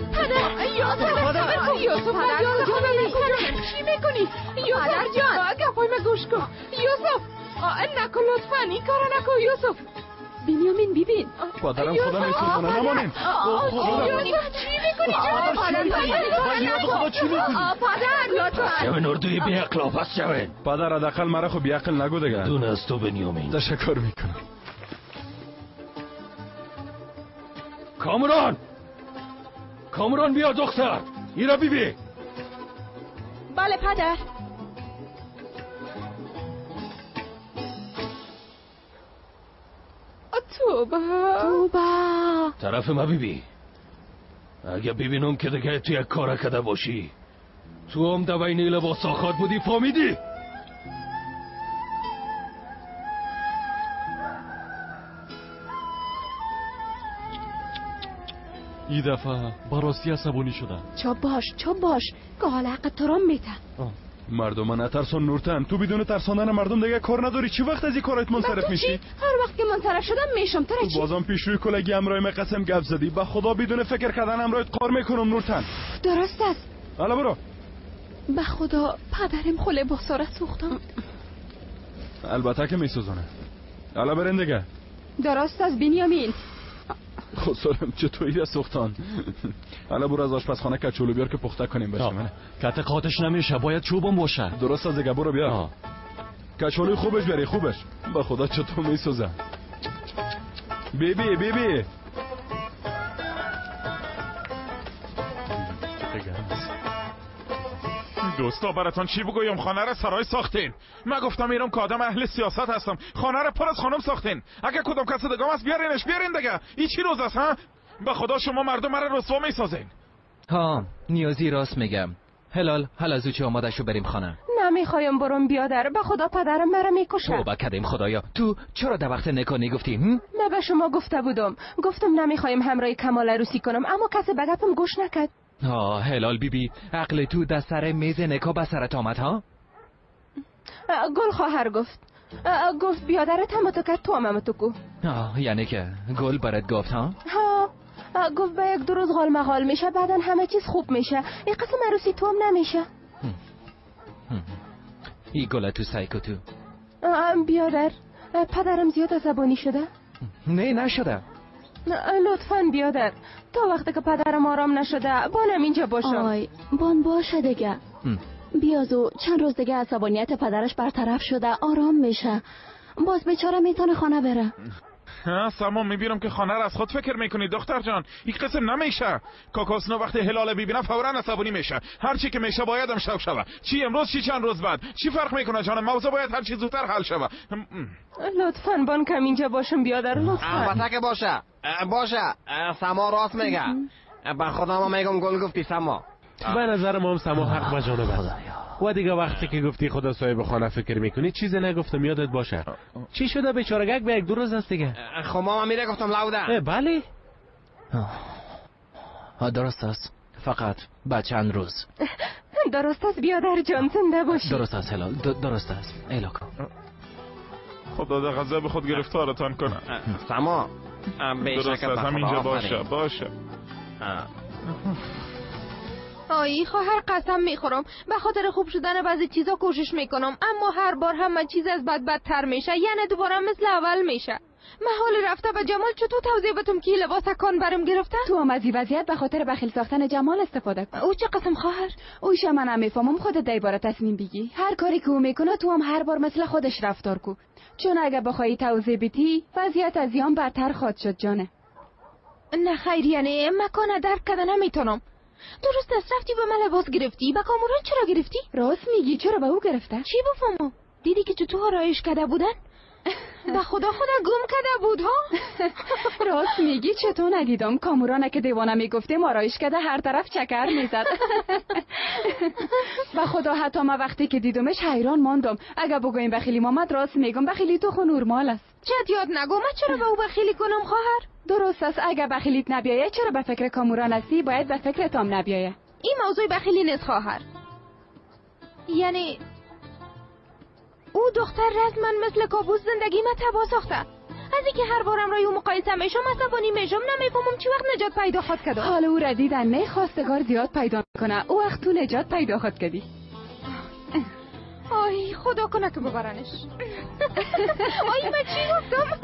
یوسف چی میکنی؟ پدر جان گپای من گوش کن. یوسف نکن لطفاً این کارو نکن یوسف. بنیامین ببین پدرم خدا میسوزونه نمانین. چی میکنی خدا چی میکنی؟ پدر لطفاً شوین اردوی بی عقل پس شوین. پدر حداقل مرا خو بی عقل نگو دیگه. دون از تو بنیامین. تشکر میکنم. کامران بیا دختر. ایرا بیبی. بله پدر. توبه طرف ما بیبی. اگه ببینم که دیگه تو یک کار کده باشی تو هم دوین لباس آخاد بودی فهمیدی؟ این دفعه براستی عصبانی شدم. چوب باش که حال حق تو را میته. مردم نترسان نورتن. تو بدون ترساندن مردم دیگه کار نداری. چی وقت از این کارت منصرف میشی؟ هر وقت که منصرف شدم میشم. تو چی؟ بازم پیش روی کلگی امرای من قسم گپ زدی. به خدا بدون فکر کردن امرایت قار میکنم نورتن. درست است. حالا برو. به خدا پدرم خو لباسا را سوختم. البته که میسوزونه. حالا برین دیگه. درست است بنیامین. خسارم چطوری را سوختان. حالا برو از آشپزخانه کچولو بیار که پخته کنیم بشه. کت قاتش نمیشه باید چوبم باشه. درست از دیگه برو بیار. کچولوی خوبش بیاری خوبش. به خدا چطور میسوزه. بیبی دوستا براتون چی بگویم؟ خانه را سرای ساختین. من گفتم میرم که آدم اهل سیاست هستم. خانه را پر از خانم ساختین. اگه کدام کس دیگه است بیارین دیگه. این چی روز است ها؟ به خدا شما مردم مرا رسوا میسازین. ها نیازی راست میگم. هلال حالا زوچه آماده شو بریم خانه. نمیخوایم برم بیادر. به خدا پدرم مرا میکشه. توبه کردیم خدایا. تو چرا در وقت نکاح گفتی؟ من به شما گفته بودم. گفتم نمیخوایم همراه کمال عروسی کنم اما کسی به گپم گوش نکرد. هلال بیبی عقل تو در سر میز نکاح به سرت آمد ها؟ گل خواهر گفت بیادرت هم تو کرد تو هم تو کو. یعنی که گل برات گفت ها؟ گفت به یک دو روز غال مغال میشه بعدن همه چیز خوب میشه. این قسم عروسی تو هم نمیشه. ای گل تو سایکو تو. بیادر پدرم زیاد عصبانی شده؟ نه نشده. لطفاً بیادر تا وقتی که پدرم آرام نشده بانم اینجا باشم. آی بان باشه دیگه. بیازو چند روز دیگه عصبانیت پدرش برطرف شده آرام میشه. باز بیچاره میتونه خانه بره. سما میبینم که خانه را از خود فکر میکنی دختر جان. این قسم نمیشه. کاکاسنو وقتی هلال ببینه فورا عصبانی میشه. هر چی که میشه باید هم شب شوه. چی امروز چی چند روز بعد. چی فرق میکنه جان؟ موضوع باید هر چی زودتر حل شوه. لطفاً بان کم اینجا باشم بیادر لطفاً. البته که باشه. سما راست میگه. به خدا ما میگم گل گفتی سما. به نظر ما هم سما حق با جانب است. و دیگه وقتی که گفتی خدا صاحب خانه فکر میکنی چیزی نگفتم یادت باشه. چی شده بیچارگک به یک دو روز است دیگه؟ خب ما میره گفتم لوده. بله درست است فقط با چند روز. درست است بیادر جان زنده باشی. درست است هلال درست است ایلاکو. خدا در غضب خود گرفتارتان کنه. سما درست است همینجا باشه. آی خواهر قسم میخورم به خاطر خوب شدن بعضی چیزا کوشش میکنم اما هر بار همه چیز از بدتر میشه. یعنی دوباره مثل اول میشه. محال رفته به جمال چطور توضیح بتم که لباس کان برم گرفته؟ تو هم از این وضعیت به خاطر بخیل ساختن جمال استفاده کن. او چه قسم خواهر؟ اوش من نمیفهمم، خودت درباره تصمیم بگی. هر کاری که او میکنه تو هم هر بار مثل خودش رفتار کو، چون اگه بخوای توضیح بدی وضعیت از یان بدتر خواهد شد جانه. نه خیر، یعنی مکان درک کردن نمیتونم. درست است رفتی به من لباس گرفتی، به کامران چرا گرفتی؟ راست میگی، چرا به او گرفته؟ چی بفهمم؟ دیدی که چطور آرایش کرده بودن؟ به خدا گم کرده بود ها. راست میگی، چطور ندیدم؟ کامرانه که دیوانه میگفتیم آرایش کرده هر طرف چکر میزد. به خدا حتی ما وقتی که دیدمش حیران ماندم. اگه بگویم بخیلی محمد، راست میگم بخیلی تو خو نورمال است. چت یاد نگو، من چرا به او بخیلی کنم خواهر؟ درست است، اگه بخیلیت نبیایه چرا به فکر کامران هستی؟ باید به فکر تام نبیایه. این موضوع بخیلی نیست خواهر. یعنی او دختر رزمن مثل کابوس زندگی ما تباه ساخته. از اینکه هر بارم رای او مقایسه میشم عصبانی میشم، نمیفهمم چی وقت نجات پیدا خود کرده. حالا او را دیدن نه خواستگار زیاد پیدا کنه، او وقت تو نجات پیدا خود کردی. آی خدا کنه که ببرنش. آی من چی گفتم؟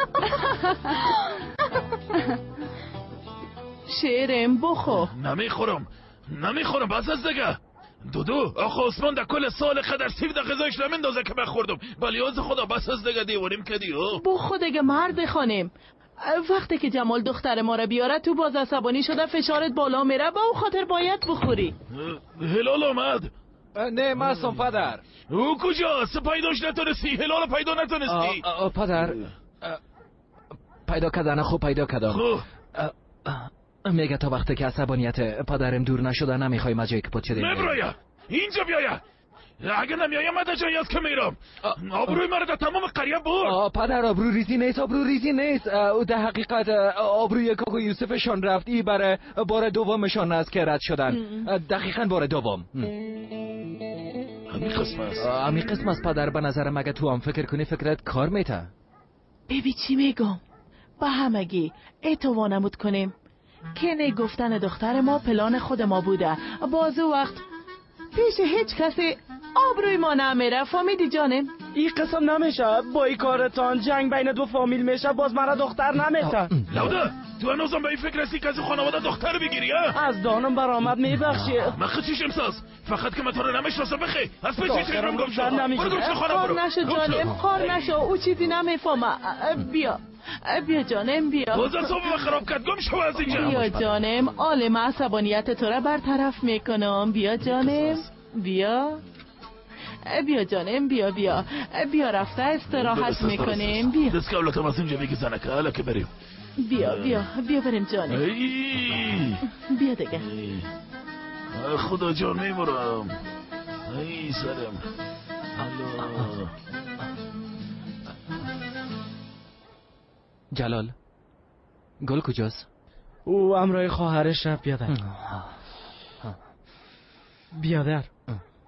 شیرم بخو. نمیخورم بس از دیگه. دودو آخه عثمان در کل سال قدر سیر در غذایش نمیندازه که بخوردم. بلیاز خدا بس از دیگه دیواریم کدی بخو دیگه مرد خانم. وقتی که جمال دختر ما را بیاره تو باز عصبانی شده، فشارت بالا میره، با او خاطر باید بخوری. هلال آمد. نه مستم پدر. او کجاست؟ پیداش نتونستی؟ هلال پیدا نتونستی؟ پدر پیدا کردن خوب پیدا کردم. میگه تا وقتی که عصبانیت پدرم دور نشده نمیخوای مجایی که پد شده. نبرایا اینجا بیایا. اگه نمیایم من جایی از که میرم. آبروی مرا در تمام قریه برد. پدر آبرو ریزی نیست. او در حقیقت آبروی کاکو یوسفشان رفت. ای برای بار دومشان از که رد شدن. دقیقاً بار دوم. همین قسم است پدر. به نظرم اگه تو هم فکر کنی فکرت کار میته. ببی چی میگم؟ با همگی اعتوانمود کنیم که نه گفتن دختر ما پلان خود ما بوده. بازو وقت پیش هیچ کسی آبروی ما نمیره. فامیدی جانم؟ این قسم نمیشه. با این کارتان جنگ بین دو فامیل میشه، باز مرا دختر نمیتن. لوده تو هنوزم به این فکر هستی که از خانواده دختر بگیری؟ از دانم برآمد میبخشی. من خودشیم ساز فقط که من تو رو نمیشناسم. بخی از پیش تیرم گم شد. برو گم شو خانم برو. خار نشو جانم، خار نشو. او چیزی نمیفهمه. بیا جانم بیا. بازم صبح خراب کرد. گم شو از اینجا. بیا جانم، عالم عصبانیت تو را برطرف میکنم. بیا جانم بیا جانم بیا رفته استراحت میکنیم. بیا دست کولتم از اینجا بگی زنکه حالا که بریم. بیا بریم جانم. بیا دیگه. خدا جان میمورم. ای سرم. جلال گل کجاست؟ او امرای خواهرش رفت بیادر.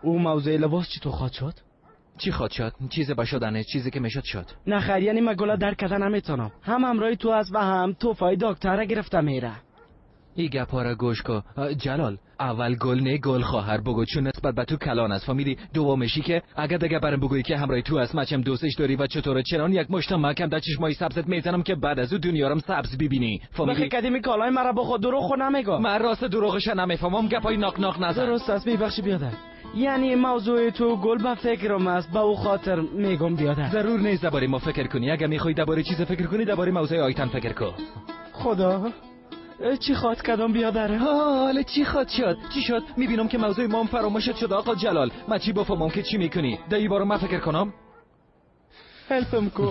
او موضوع لباس چی تو خواد شد؟ چی خواد شد؟ چیزی با شدنه، چیزی که میشد شد. نه خیر، یعنی من گلا درک کردن نمیتونم. هم امرای تو از و هم توفای دکتر گرفته میره. ای گپا را گوش کو. جلال اول گل نه گل خواهر بگو، چون نسبت به تو کلان است. فهمیدی؟ دومشی که اگر دیگه برام بگویی که همراه تو است مچم دوستش داری و چطوره چنان یک مشت محکم در چشمای سبزت میزنم که بعد از او دنیارم سبز ببینی. فهمیدی؟ قدیمی کالای مرا با خود دروغ نمیگم. من راست دروغش نمیفهمم. گپای ناک نزن. درست است. ببخشید بیادر. یعنی موضوع تو گل به فکرم است، به او خاطر میگم بیادر. ضرور نیست درباره ما فکر کنی. اگر میخوای درباره چیز فکر کنی درباره موضوع آیتن فکر کن. خدا چی خواد کردم بیادره؟ حالا چی خواد شد؟ چی شد؟ میبینم که موضوع ما فراموش شد. آقا جلال من چی بفهمم که چی میکنی؟ دایی بارو من فکر کنم. هلپم کو.